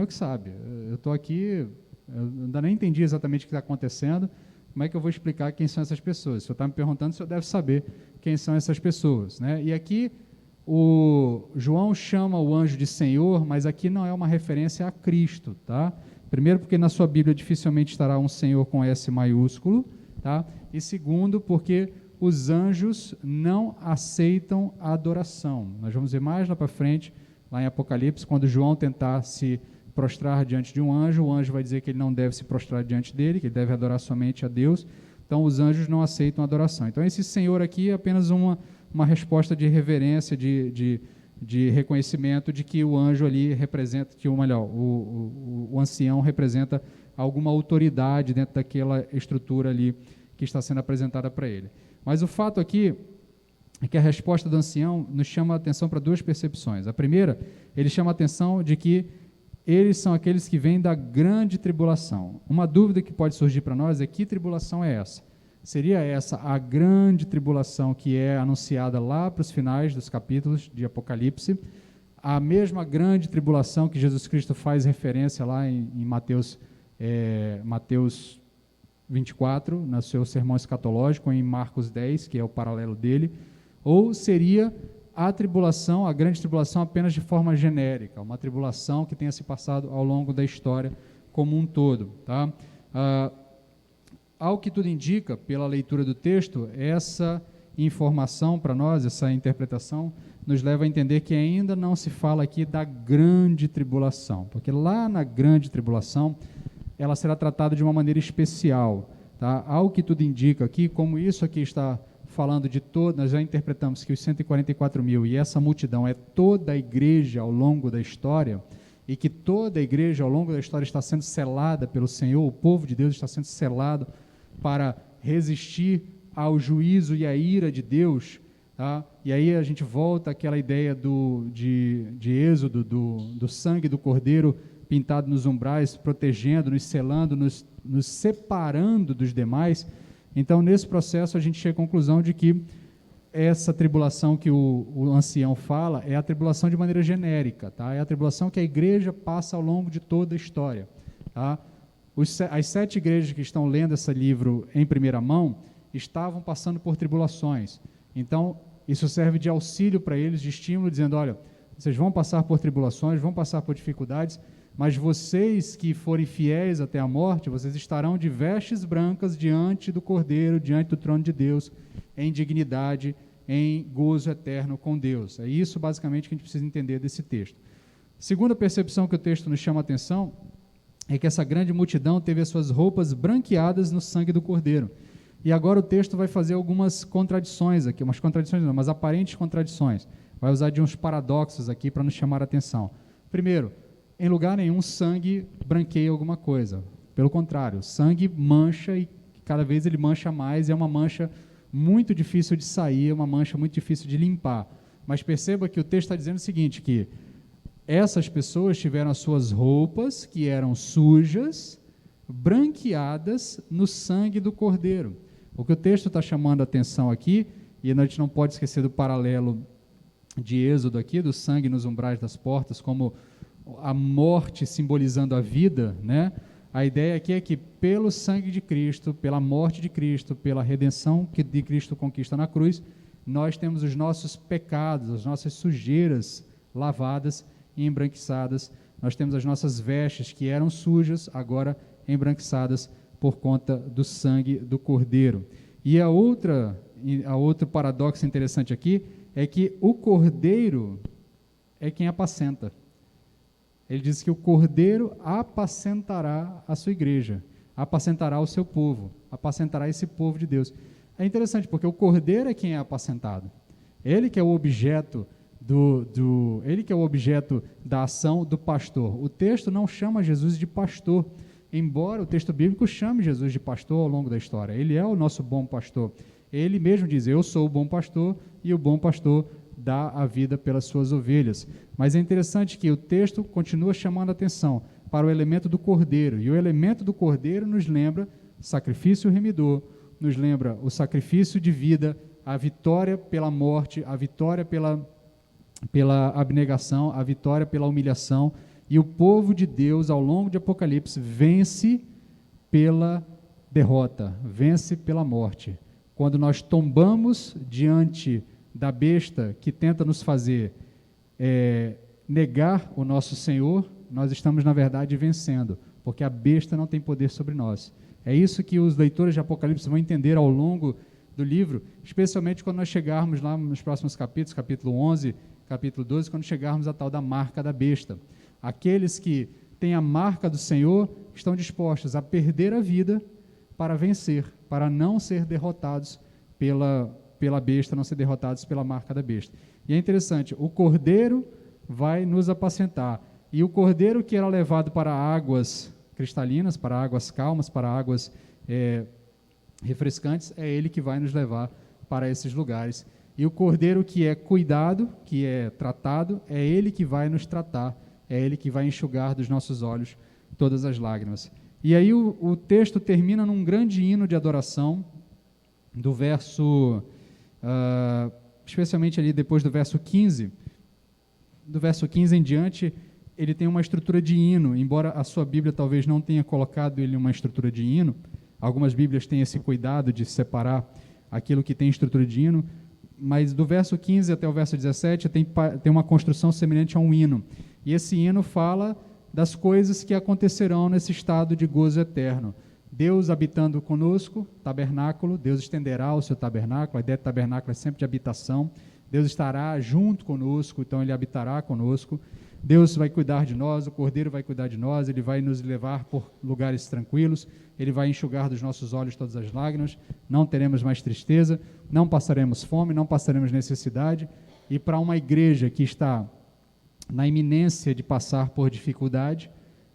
que sabe, eu estou aqui, eu ainda nem entendi exatamente o que está acontecendo, como é que eu vou explicar quem são essas pessoas? Se o senhor está me perguntando, o senhor deve saber quem são essas pessoas, né? E aqui o João chama o anjo de Senhor, mas aqui não é uma referência a Cristo, tá? Primeiro, porque na sua Bíblia dificilmente estará um Senhor com S maiúsculo, tá? E segundo, porque os anjos não aceitam a adoração. Nós vamos ver mais lá para frente, lá em Apocalipse, quando João tentar se prostrar diante de um anjo, o anjo vai dizer que ele não deve se prostrar diante dele, que ele deve adorar somente a Deus. Então, os anjos não aceitam a adoração. Então, esse Senhor aqui é apenas uma resposta de reverência, de reconhecimento de que o anjo ali representa, que o ancião representa alguma autoridade dentro daquela estrutura ali que está sendo apresentada para ele. Mas o fato aqui é que a resposta do ancião nos chama a atenção para duas percepções. A primeira, ele chama a atenção de que eles são aqueles que vêm da grande tribulação. Uma dúvida que pode surgir para nós é: que tribulação é essa? Seria essa a grande tribulação que é anunciada lá para os finais dos capítulos de Apocalipse, a mesma grande tribulação que Jesus Cristo faz referência lá em Mateus 24, no seu sermão escatológico, em Marcos 10, que é o paralelo dele, ou seria a tribulação, a grande tribulação apenas de forma genérica, uma tribulação que tenha se passado ao longo da história como um todo, tá? Ao que tudo indica, pela leitura do texto, essa informação para nós, essa interpretação, nos leva a entender que ainda não se fala aqui da grande tribulação, porque lá na grande tribulação, ela será tratada de uma maneira especial, tá? Ao que tudo indica aqui, como isso aqui está falando de toda, nós já interpretamos que os 144 mil e essa multidão é toda a igreja ao longo da história, e que toda a igreja ao longo da história está sendo selada pelo Senhor, o povo de Deus está sendo selado para resistir ao juízo e à ira de Deus, tá? E aí a gente volta àquela ideia de Êxodo, do sangue do Cordeiro pintado nos umbrais, protegendo, nos selando, nos separando dos demais. Então, nesse processo, a gente chega à conclusão de que essa tribulação que o ancião fala é a tribulação de maneira genérica, tá? É a tribulação que a igreja passa ao longo de toda a história, tá? As 7 igrejas que estão lendo esse livro em primeira mão estavam passando por tribulações. Então, isso serve de auxílio para eles, de estímulo, dizendo: olha, vocês vão passar por tribulações, vão passar por dificuldades, mas vocês que forem fiéis até a morte, vocês estarão de vestes brancas diante do Cordeiro, diante do trono de Deus, em dignidade, em gozo eterno com Deus. É isso, basicamente, que a gente precisa entender desse texto. Segunda percepção que o texto nos chama a atenção é que essa grande multidão teve as suas roupas branqueadas no sangue do Cordeiro. E agora o texto vai fazer algumas contradições aqui, mas aparentes contradições. Vai usar de uns paradoxos aqui para nos chamar a atenção. Primeiro, em lugar nenhum sangue branqueia alguma coisa. Pelo contrário, sangue mancha e cada vez ele mancha mais, e é uma mancha muito difícil de sair, é uma mancha muito difícil de limpar. Mas perceba que o texto está dizendo o seguinte, que essas pessoas tiveram as suas roupas, que eram sujas, branqueadas no sangue do Cordeiro. O que o texto está chamando a atenção aqui, e a gente não pode esquecer do paralelo de Êxodo aqui, do sangue nos umbrais das portas, como a morte simbolizando a vida, né? A ideia aqui é que pelo sangue de Cristo, pela morte de Cristo, pela redenção que de Cristo conquista na cruz, nós temos os nossos pecados, as nossas sujeiras lavadas e embranquiçadas. Nós temos as nossas vestes que eram sujas, agora embranquiçadas por conta do sangue do Cordeiro. E a outro paradoxo interessante aqui é que o Cordeiro é quem apacenta. Ele diz que o Cordeiro apacentará a sua igreja, apacentará o seu povo, apacentará esse povo de Deus. É interessante, porque o Cordeiro é quem é apacentado. Ele que é o objeto ele que é o objeto da ação do pastor. O texto não chama Jesus de pastor, embora o texto bíblico chame Jesus de pastor ao longo da história. Ele é o nosso bom pastor. Ele mesmo diz: eu sou o bom pastor, e o bom pastor dá a vida pelas suas ovelhas. Mas é interessante que o texto continua chamando a atenção para o elemento do Cordeiro, e o elemento do Cordeiro nos lembra sacrifício remidor, nos lembra o sacrifício de vida, a vitória pela morte, a vitória pela abnegação, a vitória pela humilhação, e o povo de Deus, ao longo de Apocalipse, vence pela derrota, vence pela morte. Quando nós tombamos diante da besta que tenta nos fazer negar o nosso Senhor, nós estamos, na verdade, vencendo, porque a besta não tem poder sobre nós. É isso que os leitores de Apocalipse vão entender ao longo do livro, especialmente quando nós chegarmos lá nos próximos capítulos, capítulo 11, capítulo 12, quando chegarmos à tal da marca da besta. Aqueles que têm a marca do Senhor estão dispostos a perder a vida para vencer, para não ser derrotados pela besta, não ser derrotados pela marca da besta. E é interessante, o cordeiro vai nos apacentar, e o cordeiro que era levado para águas cristalinas, para águas calmas, para águas refrescantes, é ele que vai nos levar para esses lugares. E o cordeiro que é cuidado, que é tratado, é ele que vai nos tratar, é ele que vai enxugar dos nossos olhos todas as lágrimas. E aí o texto termina num grande hino de adoração, do verso, especialmente ali depois do verso 15, do verso 15 em diante, ele tem uma estrutura de hino, embora a sua Bíblia talvez não tenha colocado ele em uma estrutura de hino, algumas Bíblias têm esse cuidado de separar aquilo que tem estrutura de hino, mas do verso 15 até o verso 17 tem uma construção semelhante a um hino, e esse hino fala das coisas que acontecerão nesse estado de gozo eterno. Deus habitando conosco, tabernáculo, Deus estenderá o seu tabernáculo, a ideia de tabernáculo é sempre de habitação, Deus estará junto conosco, então Ele habitará conosco, Deus vai cuidar de nós, o Cordeiro vai cuidar de nós, Ele vai nos levar por lugares tranquilos, Ele vai enxugar dos nossos olhos todas as lágrimas, não teremos mais tristeza, não passaremos fome, não passaremos necessidade, e para uma igreja que está na iminência de passar por dificuldade,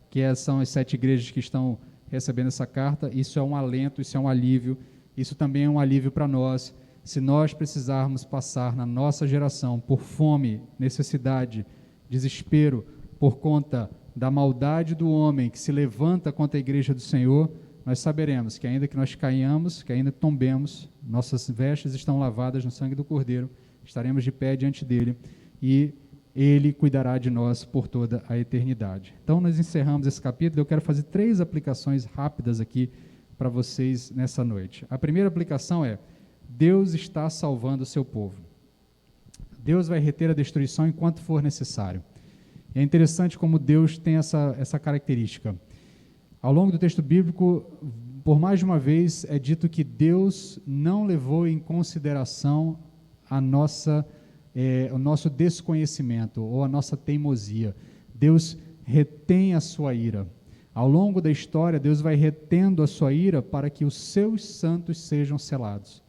que são as 7 igrejas que estão recebendo essa carta, isso é um alento, isso é um alívio, isso também é um alívio para nós. Se nós precisarmos passar na nossa geração por fome, necessidade, desespero, por conta da maldade do homem que se levanta contra a igreja do Senhor, nós saberemos que ainda que nós caiamos, que ainda que tombemos, nossas vestes estão lavadas no sangue do Cordeiro, estaremos de pé diante dele e Ele cuidará de nós por toda a eternidade. Então, nós encerramos esse capítulo. Eu quero fazer 3 aplicações rápidas aqui para vocês nessa noite. A primeira aplicação é: Deus está salvando o seu povo. Deus vai reter a destruição enquanto for necessário. É interessante como Deus tem essa característica. Ao longo do texto bíblico, por mais de uma vez, é dito que Deus não levou em consideração o nosso desconhecimento ou a nossa teimosia. Deus retém a sua ira. Ao longo da história, Deus vai retendo a sua ira para que os seus santos sejam selados.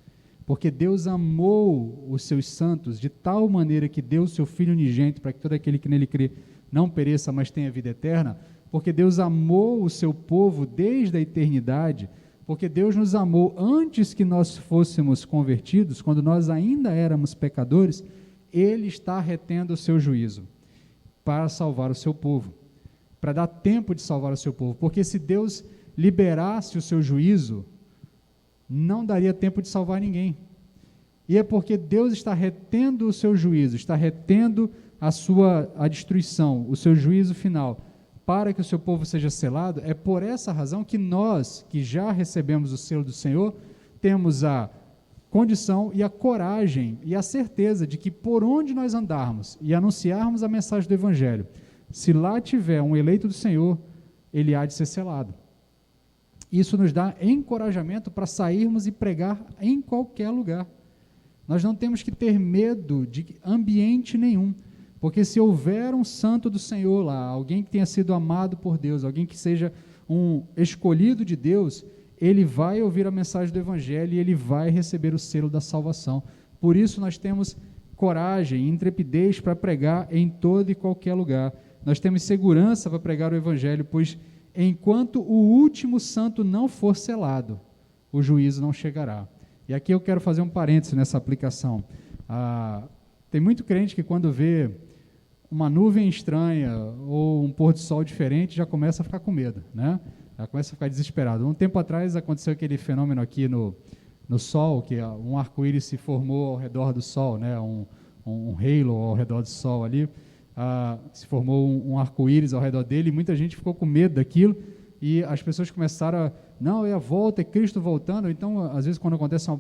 Porque Deus amou os seus santos de tal maneira que deu o seu Filho unigênito para que todo aquele que nele crê não pereça, mas tenha vida eterna. Porque Deus amou o seu povo desde a eternidade. Porque Deus nos amou antes que nós fôssemos convertidos, quando nós ainda éramos pecadores. Ele está retendo o seu juízo para salvar o seu povo, para dar tempo de salvar o seu povo, porque se Deus liberasse o seu juízo, não daria tempo de salvar ninguém. E é porque Deus está retendo o seu juízo, está retendo a destruição, o seu juízo final, para que o seu povo seja selado. É por essa razão que nós, que já recebemos o selo do Senhor, temos a condição e a coragem e a certeza de que por onde nós andarmos e anunciarmos a mensagem do Evangelho, se lá tiver um eleito do Senhor, ele há de ser selado. Isso nos dá encorajamento para sairmos e pregar em qualquer lugar. Nós não temos que ter medo de ambiente nenhum, porque se houver um santo do Senhor lá, alguém que tenha sido amado por Deus, alguém que seja um escolhido de Deus, ele vai ouvir a mensagem do Evangelho e ele vai receber o selo da salvação. Por isso nós temos coragem e intrepidez para pregar em todo e qualquer lugar. Nós temos segurança para pregar o Evangelho, pois enquanto o último santo não for selado, o juízo não chegará. E aqui eu quero fazer um parêntese nessa aplicação. Tem muito crente que quando vê uma nuvem estranha ou um pôr do sol diferente, já começa a ficar com medo, né? Já começa a ficar desesperado. Um tempo atrás aconteceu aquele fenômeno aqui no Sol, que um arco-íris se formou ao redor do Sol, né? Um halo ao redor do Sol ali, se formou um arco-íris ao redor dele, e muita gente ficou com medo daquilo, e as pessoas começaram a, não, é a volta, é Cristo voltando. Então, às vezes, quando acontece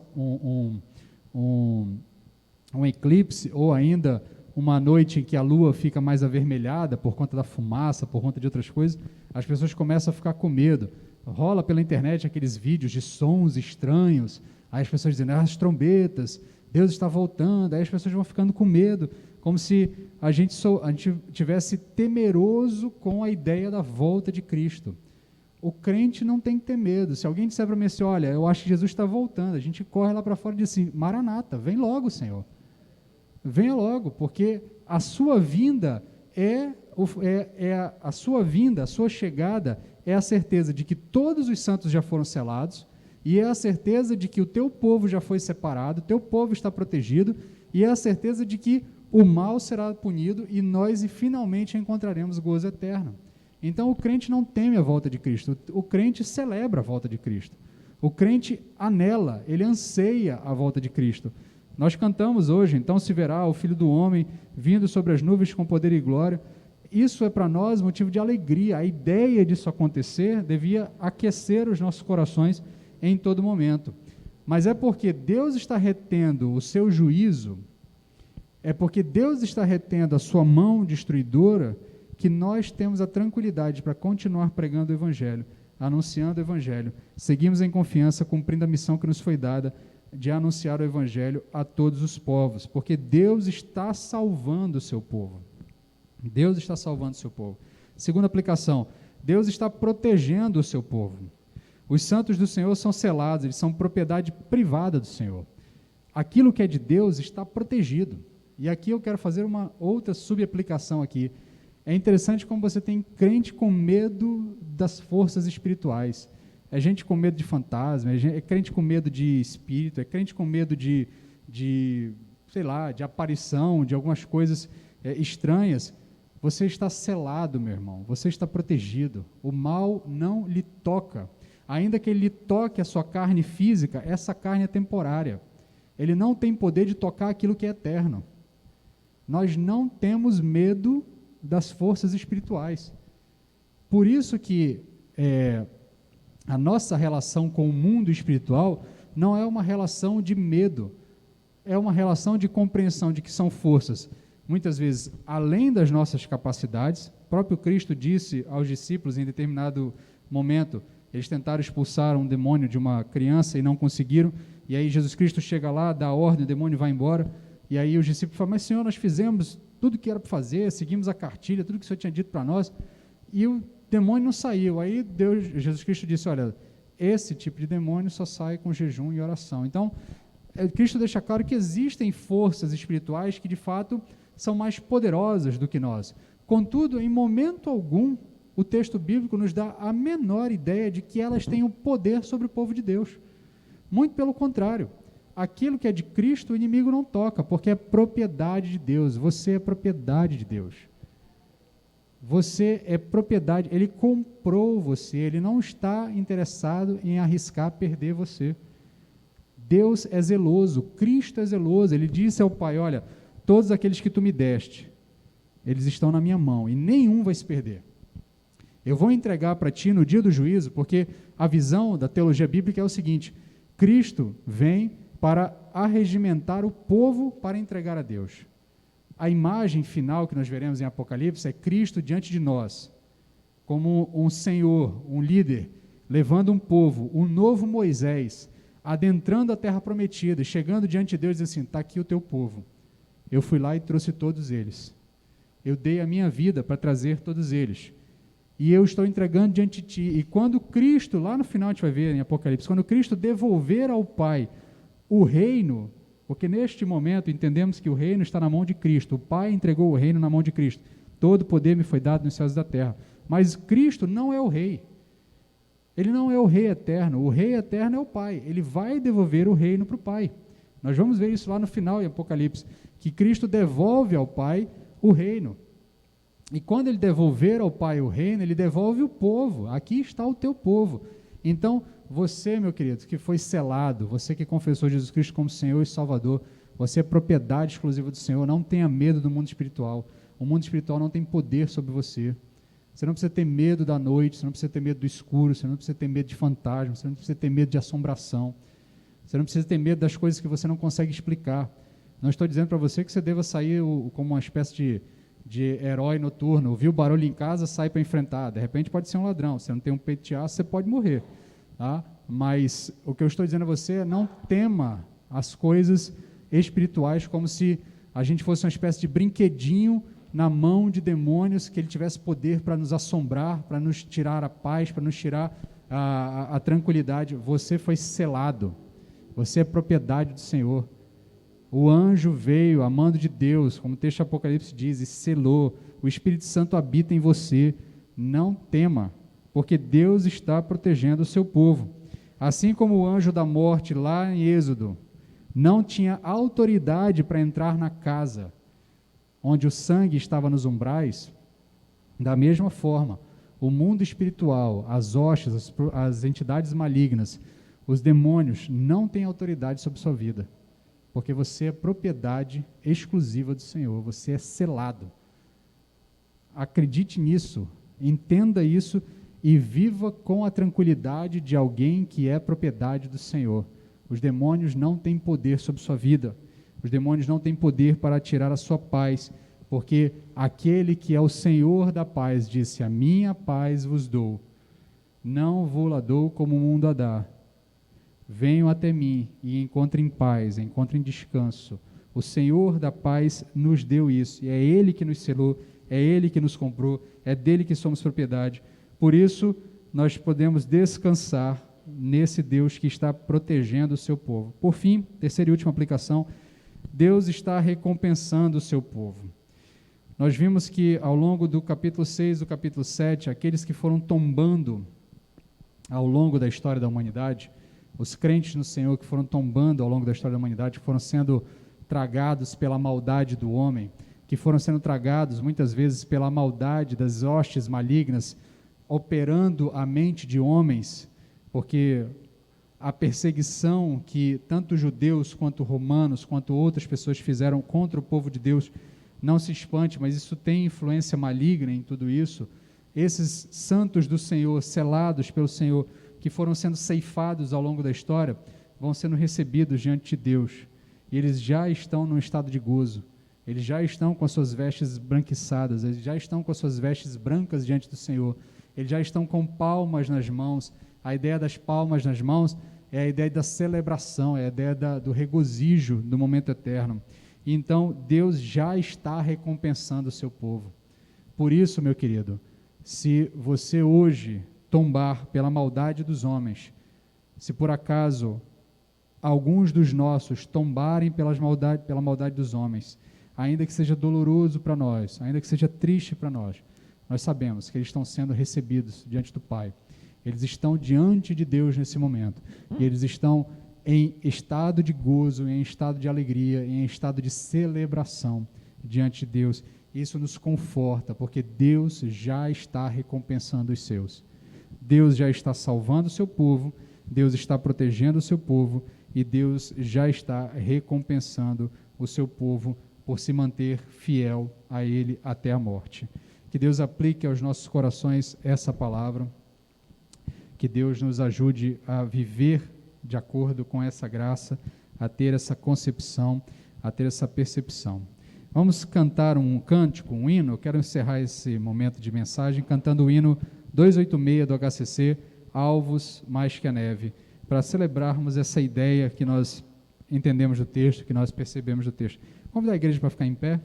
um eclipse, ou ainda uma noite em que a lua fica mais avermelhada por conta da fumaça, por conta de outras coisas, as pessoas começam a ficar com medo. Rola pela internet aqueles vídeos de sons estranhos, aí as pessoas dizendo, as trombetas, Deus está voltando, aí as pessoas vão ficando com medo, como se a gente tivesse temeroso com a ideia da volta de Cristo. O crente não tem que ter medo. Se alguém disser para mim assim, olha, eu acho que Jesus está voltando, a gente corre lá para fora e diz assim, Maranata, vem logo, Senhor. Venha logo, porque a sua vinda a sua chegada é a certeza de que todos os santos já foram selados, e é a certeza de que o teu povo já foi separado, o teu povo está protegido, e é a certeza de que o mal será punido e nós finalmente encontraremos gozo eterno. Então o crente não teme a volta de Cristo, o crente celebra a volta de Cristo. O crente anela, ele anseia a volta de Cristo. Nós cantamos hoje, então se verá o Filho do Homem vindo sobre as nuvens com poder e glória. Isso é para nós motivo de alegria. A ideia disso acontecer devia aquecer os nossos corações em todo momento. Mas é porque Deus está retendo o seu juízo, é porque Deus está retendo a sua mão destruidora, que nós temos a tranquilidade para continuar pregando o Evangelho, anunciando o Evangelho. Seguimos em confiança, cumprindo a missão que nos foi dada de anunciar o Evangelho a todos os povos, porque Deus está salvando o seu povo. Deus está salvando o seu povo. Segunda aplicação, Deus está protegendo o seu povo. Os santos do Senhor são selados, eles são propriedade privada do Senhor. Aquilo que é de Deus está protegido. E aqui eu quero fazer uma outra subaplicação aqui. É interessante como você tem crente com medo das forças espirituais. É gente com medo de fantasma, é crente com medo de espírito, é crente com medo de sei lá, de aparição, de algumas coisas estranhas. Você está selado, meu irmão, você está protegido. O mal não lhe toca. Ainda que ele lhe toque a sua carne física, essa carne é temporária. Ele não tem poder de tocar aquilo que é eterno. Nós não temos medo das forças espirituais. Por isso que a nossa relação com o mundo espiritual não é uma relação de medo, é uma relação de compreensão de que são forças, muitas vezes, além das nossas capacidades. O próprio Cristo disse aos discípulos em determinado momento, eles tentaram expulsar um demônio de uma criança e não conseguiram, e aí Jesus Cristo chega lá, dá a ordem, o demônio vai embora, e aí os discípulos falam, mas Senhor, nós fizemos tudo o que era para fazer, seguimos a cartilha, tudo que o Senhor tinha dito para nós, e o demônio não saiu. Aí Jesus Cristo disse, olha, esse tipo de demônio só sai com jejum e oração. Então, Cristo deixa claro que existem forças espirituais que de fato são mais poderosas do que nós. Contudo, em momento algum, o texto bíblico nos dá a menor ideia de que elas tenham poder sobre o povo de Deus. Muito pelo contrário, aquilo que é de Cristo o inimigo não toca, porque é propriedade de Deus. Você é propriedade de Deus. Você é propriedade, ele comprou você, ele não está interessado em arriscar perder você. Deus é zeloso, Cristo é zeloso, ele disse ao Pai, olha, todos aqueles que tu me deste, eles estão na minha mão e nenhum vai se perder. Eu vou entregar para ti no dia do juízo, porque a visão da teologia bíblica é o seguinte, Cristo vem para arregimentar o povo para entregar a Deus. A imagem final que nós veremos em Apocalipse é Cristo diante de nós, como um Senhor, um líder, levando um povo, um novo Moisés, adentrando a terra prometida, chegando diante de Deus e dizendo assim, está aqui o teu povo, eu fui lá e trouxe todos eles, eu dei a minha vida para trazer todos eles, e eu estou entregando diante de ti. E quando Cristo, lá no final a gente vai ver em Apocalipse, quando Cristo devolver ao Pai o reino, porque neste momento entendemos que o reino está na mão de Cristo, o Pai entregou o reino na mão de Cristo, todo poder me foi dado nos céus e da terra, mas Cristo não é o rei, ele não é o rei eterno, o rei eterno é o Pai, ele vai devolver o reino para o Pai. Nós vamos ver isso lá no final em Apocalipse, que Cristo devolve ao Pai o reino, e quando ele devolver ao Pai o reino, ele devolve o povo, aqui está o teu povo. Então, você, meu querido, que foi selado, você que confessou Jesus Cristo como Senhor e Salvador, você é propriedade exclusiva do Senhor, não tenha medo do mundo espiritual, o mundo espiritual não tem poder sobre você, Você não precisa ter medo da noite, você não precisa ter medo do escuro, você não precisa ter medo de fantasmas, você não precisa ter medo de assombração, você não precisa ter medo das coisas que você não consegue explicar. Não estou dizendo para você que você deva sair como uma espécie de herói noturno, ouviu o barulho em casa, sai para enfrentar. De repente pode ser um ladrão, você não tem um peito de aço, você pode morrer. Tá? Mas o que eu estou dizendo a você é não tema as coisas espirituais como se a gente fosse uma espécie de brinquedinho na mão de demônios, que ele tivesse poder para nos assombrar, para nos tirar a paz, para nos tirar a tranquilidade. Você foi selado, você é propriedade do Senhor. O anjo veio, amando de Deus, como o texto de Apocalipse diz, e selou. O Espírito Santo habita em você. Não tema, porque Deus está protegendo o seu povo. Assim como o anjo da morte, lá em Êxodo, não tinha autoridade para entrar na casa onde o sangue estava nos umbrais, da mesma forma, o mundo espiritual, as hostes, as entidades malignas, os demônios não têm autoridade sobre sua vida, porque você é propriedade exclusiva do Senhor, você é selado. Acredite nisso, entenda isso e viva com a tranquilidade de alguém que é propriedade do Senhor. Os demônios não têm poder sobre sua vida, os demônios não têm poder para tirar a sua paz, porque aquele que é o Senhor da paz disse: a minha paz vos dou, não vou-la dou como o mundo a dá. Venham até mim e encontrem paz, encontrem descanso. O Senhor da paz nos deu isso, e é Ele que nos selou, é Ele que nos comprou, é dele que somos propriedade. Por isso, nós podemos descansar nesse Deus que está protegendo o seu povo. Por fim, terceira e última aplicação, Deus está recompensando o seu povo. Nós vimos que ao longo do capítulo 6, do capítulo 7, aqueles que foram tombando ao longo da história da humanidade, os crentes no Senhor que foram tombando ao longo da história da humanidade, que foram sendo tragados pela maldade do homem, que foram sendo tragados muitas vezes pela maldade das hostes malignas, operando a mente de homens, porque a perseguição que tanto judeus quanto romanos, quanto outras pessoas fizeram contra o povo de Deus, não se espante, mas isso tem influência maligna em tudo isso. Esses santos do Senhor, selados pelo Senhor, que foram sendo ceifados ao longo da história, vão sendo recebidos diante de Deus, e eles já estão num estado de gozo, eles já estão com as suas vestes branquiçadas, eles já estão com as suas vestes brancas diante do Senhor, eles já estão com palmas nas mãos. A ideia das palmas nas mãos é a ideia da celebração, é a ideia do regozijo do momento eterno. E então, Deus já está recompensando o seu povo. Por isso, meu querido, se você hoje tombar pela maldade dos homens, se por acaso alguns dos nossos tombarem pela maldade dos homens, ainda que seja doloroso para nós, ainda que seja triste para nós sabemos que eles estão sendo recebidos diante do Pai. Eles estão diante de Deus nesse momento, e eles estão em estado de gozo, em estado de alegria, em estado de celebração diante de Deus. Isso nos conforta, porque Deus já está recompensando os seus. Deus já está salvando o seu povo, Deus está protegendo o seu povo, e Deus já está recompensando o seu povo por se manter fiel a Ele até a morte. Que Deus aplique aos nossos corações essa palavra, que Deus nos ajude a viver de acordo com essa graça, a ter essa concepção, a ter essa percepção. Vamos cantar um cântico, um hino. Eu quero encerrar esse momento de mensagem cantando o hino 286 do HCC, Alvos Mais que a Neve, para celebrarmos essa ideia que nós entendemos do texto, que nós percebemos do texto. Convidar a igreja para ficar em pé.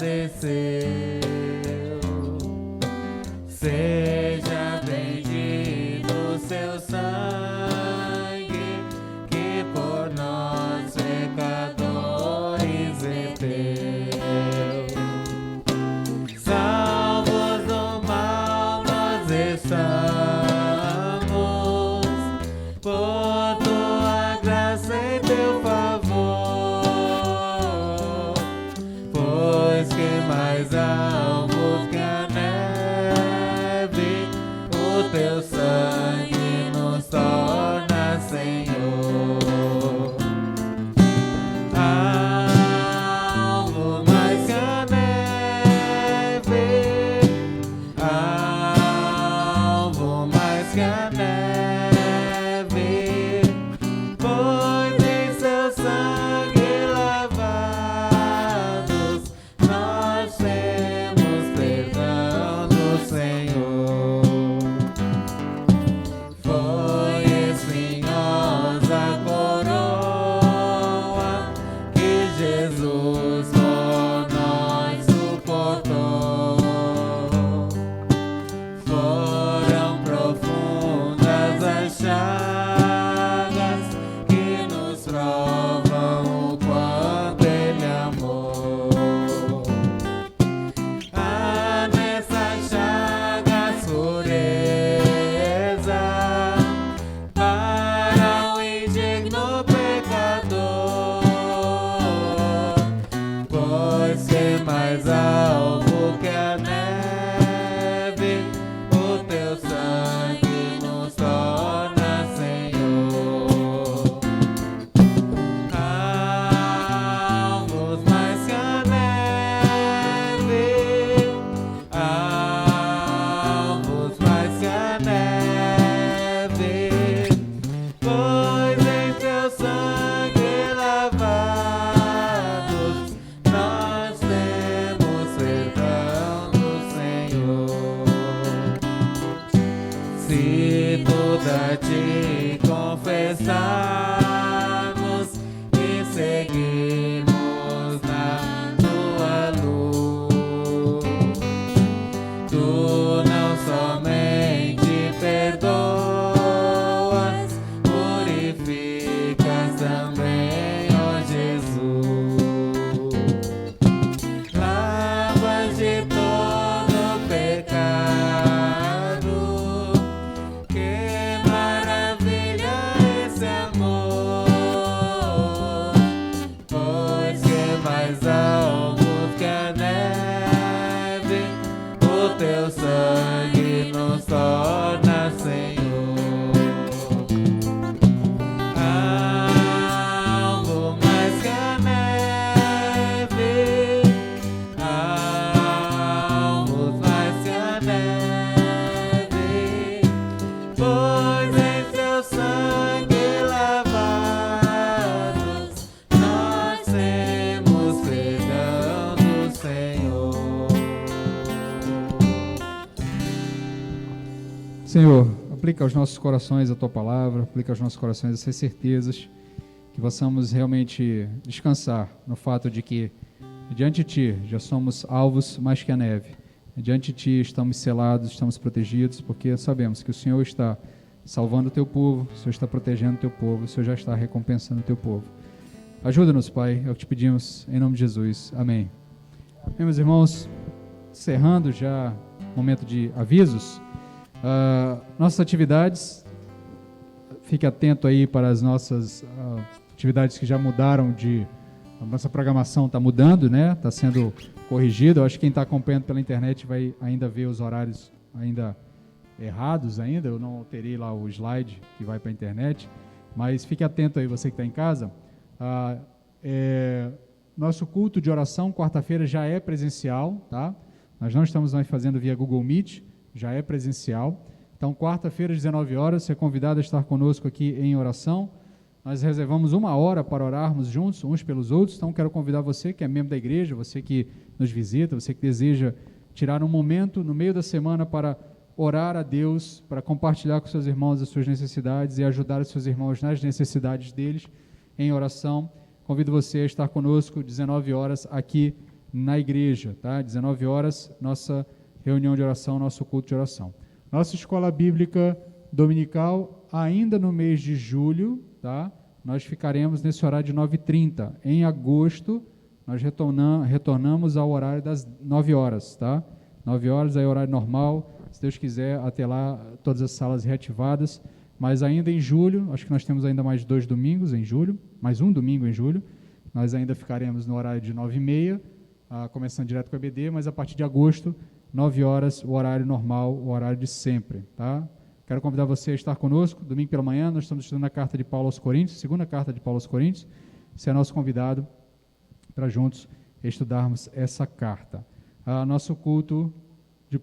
Padecer. provam o quanto Ele amou. Há nessa chaga as pureza para o indigno pecador, pois que mais alvo que a neve, o teu sangue nos torna Senhor. Alvos mais que a neve, alvos mais que a neve, pois em teu sangue lavados nós temos perdão do Senhor. Se tudo a ti confessarmos e seguirmos na tua luz, tu não somente perdoas, purificas também, ó Jesus. Lavas de todo pecado, que maravilha esse amor, pois que mais alvo que a neve, o teu sangue nos torna Senhor. Alvo mais que a neve, alvos mais que a neve, pois em teu sangue lavados nós temos perdão do Senhor. Senhor, aplica aos nossos corações a Tua palavra, aplica aos nossos corações essas certezas, que possamos realmente descansar no fato de que, diante de Ti, já somos alvos mais que a neve. Diante de Ti estamos selados, estamos protegidos, porque sabemos que o Senhor está salvando o Teu povo, o Senhor está protegendo o Teu povo, o Senhor já está recompensando o Teu povo. Ajuda-nos, Pai, é o que te pedimos, em nome de Jesus. Amém. Bem, meus irmãos, encerrando já o momento de avisos, nossas atividades, fique atento aí para as nossas atividades que já mudaram a nossa programação está mudando, né? Está sendo corrigida. Eu acho que quem está acompanhando pela internet vai ainda ver os horários ainda errados ainda. Eu não alterei lá o slide que vai para a internet, mas fique atento aí, você que está em casa. Nosso culto de oração, quarta-feira, já é presencial, tá? Nós não estamos mais fazendo via Google Meet, já é presencial. Então, quarta-feira, às 19 horas, você é convidado a estar conosco aqui em oração. Nós reservamos 1 hora para orarmos juntos, uns pelos outros. Então, quero convidar você que é membro da igreja, você que nos visita, você que deseja tirar um momento no meio da semana para orar a Deus, para compartilhar com seus irmãos as suas necessidades e ajudar os seus irmãos nas necessidades deles em oração. Convido você a estar conosco 19 horas aqui na igreja, tá? 19 horas, nossa reunião de oração, nosso culto de oração. Nossa escola bíblica dominical, ainda no mês de julho, tá? Nós ficaremos nesse horário de 9h30. Em agosto, nós retornamos ao horário das 9 horas, tá? 9 horas é horário normal, se Deus quiser, até lá, todas as salas reativadas. Mas ainda em julho, acho que nós temos ainda mais 2 domingos em julho, mais um domingo em julho, nós ainda ficaremos no horário de 9h30, começando direto com a EBD, mas a partir de agosto, 9 horas, o horário normal, o horário de sempre, tá? Quero convidar você a estar conosco, domingo pela manhã, nós estamos estudando a carta de Paulo aos Coríntios, segunda carta de Paulo aos Coríntios, você é nosso convidado para juntos estudarmos essa carta. Nosso culto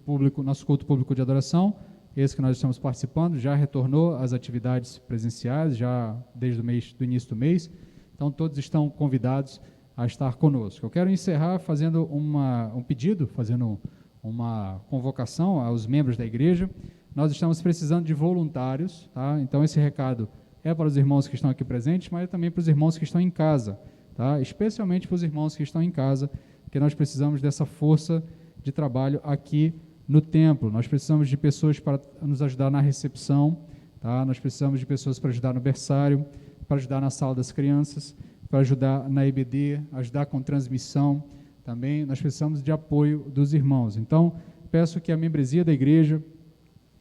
público de adoração, esse que nós estamos participando, já retornou às atividades presenciais, já desde do início do mês, então todos estão convidados a estar conosco. Eu quero encerrar fazendo um pedido, fazendo uma convocação aos membros da igreja. Nós estamos precisando de voluntários, tá? Então esse recado é para os irmãos que estão aqui presentes, mas também para os irmãos que estão em casa, tá? Especialmente para os irmãos que estão em casa, porque nós precisamos dessa força de trabalho aqui no templo. Nós precisamos de pessoas para nos ajudar na recepção, tá? Nós precisamos de pessoas para ajudar no berçário, para ajudar na sala das crianças, para ajudar na EBD, ajudar com transmissão também. Nós precisamos de apoio dos irmãos. Então, peço que a membresia da igreja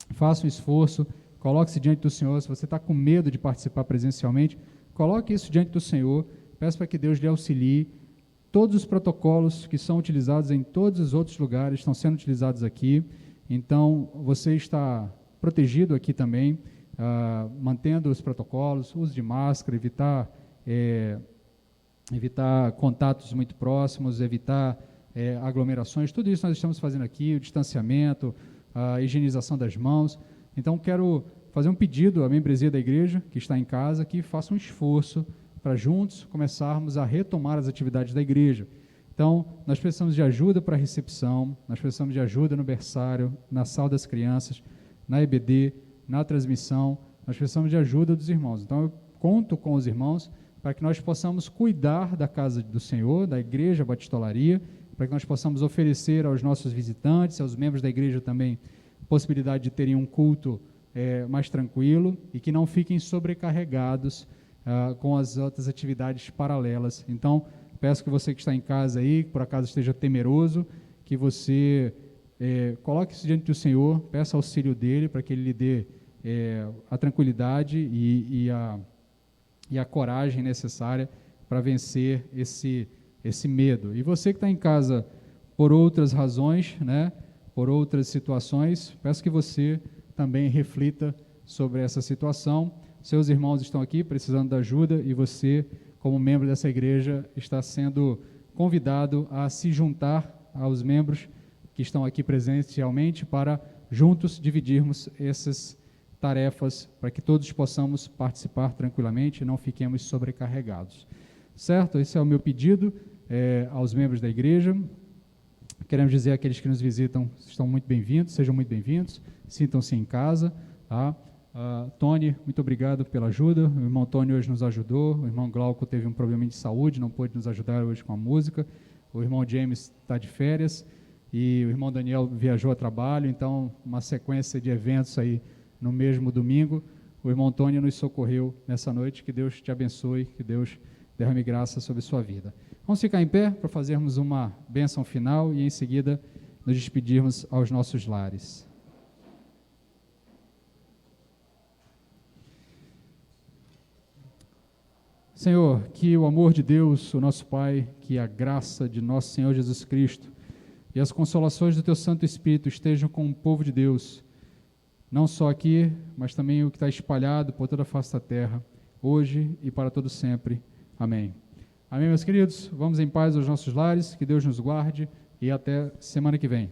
faça um esforço, coloque-se diante do Senhor. Se você está com medo de participar presencialmente, coloque isso diante do Senhor. Peço para que Deus lhe auxilie. Todos os protocolos que são utilizados em todos os outros lugares estão sendo utilizados aqui. Então, você está protegido aqui também, mantendo os protocolos, uso de máscara, evitar contatos muito próximos, evitar aglomerações. Tudo isso nós estamos fazendo aqui, o distanciamento, a higienização das mãos. Então, quero fazer um pedido à membresia da igreja, que está em casa, que faça um esforço para juntos começarmos a retomar as atividades da igreja. Então, nós precisamos de ajuda para a recepção, nós precisamos de ajuda no berçário, na sala das crianças, na EBD, na transmissão, nós precisamos de ajuda dos irmãos. Então, eu conto com os irmãos para que nós possamos cuidar da casa do Senhor, da Igreja Batistolaria, para que nós possamos oferecer aos nossos visitantes, aos membros da igreja também, possibilidade de terem um culto mais tranquilo e que não fiquem sobrecarregados com as outras atividades paralelas. Então, peço que você que está em casa aí, que por acaso esteja temeroso, que você coloque isso diante do Senhor, peça auxílio dele para que ele lhe dê a tranquilidade e a coragem necessária para vencer esse medo. E você que está em casa por outras razões, né, por outras situações, peço que você também reflita sobre essa situação. Seus irmãos estão aqui precisando da ajuda e você, como membro dessa igreja, está sendo convidado a se juntar aos membros que estão aqui presencialmente para juntos dividirmos essas tarefas para que todos possamos participar tranquilamente e não fiquemos sobrecarregados. Certo? Esse é o meu pedido aos membros da igreja. Queremos dizer àqueles que nos visitam, estão muito bem-vindos, sejam muito bem-vindos, sintam-se em casa. Tá? Tony, muito obrigado pela ajuda. O irmão Tony hoje nos ajudou. O irmão Glauco teve um problema de saúde, não pôde nos ajudar hoje com a música. O irmão James está de férias e o irmão Daniel viajou a trabalho, então uma sequência de eventos aí no mesmo domingo. O irmão Tony nos socorreu nessa noite. Que Deus te abençoe, que Deus derrame graça sobre sua vida. Vamos ficar em pé para fazermos uma bênção final e em seguida nos despedirmos aos nossos lares. Senhor, que o amor de Deus, o nosso Pai, que a graça de nosso Senhor Jesus Cristo e as consolações do Teu Santo Espírito estejam com o povo de Deus, não só aqui, mas também o que está espalhado por toda a face da terra, hoje e para todo sempre. Amém. Amém, meus queridos? Vamos em paz aos nossos lares, que Deus nos guarde e até semana que vem.